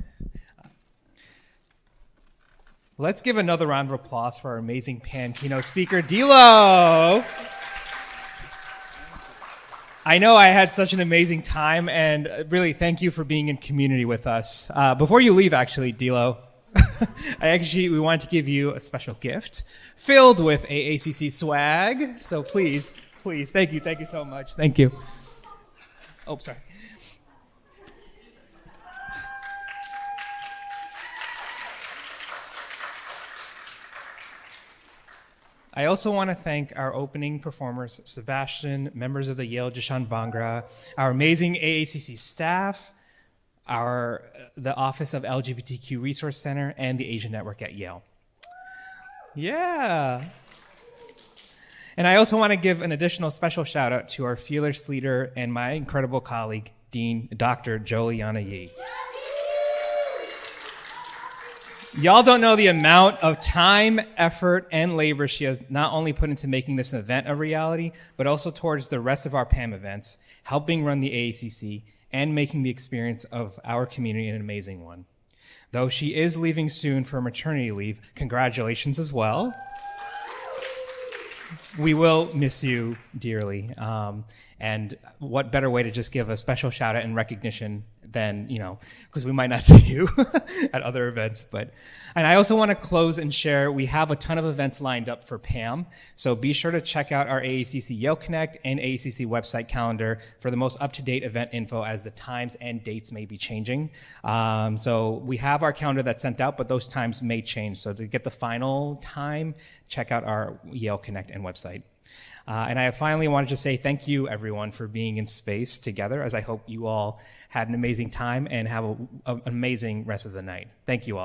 Let's give another round of applause for our amazing PAM keynote speaker, Dilo. I know I had such an amazing time, and really thank you for being in community with us. Before you leave, actually, Dilo, we wanted to give you a special gift filled with AACC swag. So please, thank you so much. Thank you. Oh, sorry. I also want to thank our opening performers, Sebastian, members of the Yale Jishan Bhangra, our amazing AACC staff, the Office of LGBTQ Resource Center, and the Asian Network at Yale. Yeah. And I also want to give an additional special shout out to our fearless leader and my incredible colleague, Dean Dr. Joliana Yee. Y'all don't know the amount of time, effort, and labor she has not only put into making this event a reality, but also towards the rest of our PAM events, helping run the AACC, and making the experience of our community an amazing one. Though she is leaving soon for maternity leave, congratulations as well. We will miss you dearly. And what better way to just give a special shout out and recognition than, because we might not see you at other events. And I also want to close and share, we have a ton of events lined up for PAM. So be sure to check out our AACC Yale Connect and AACC website calendar for the most up-to-date event info as the times and dates may be changing. So we have our calendar that's sent out, but those times may change. So to get the final time, check out our Yale Connect and website. And I finally wanted to say thank you, everyone, for being in space together, as I hope you all had an amazing time and have an amazing rest of the night. Thank you all.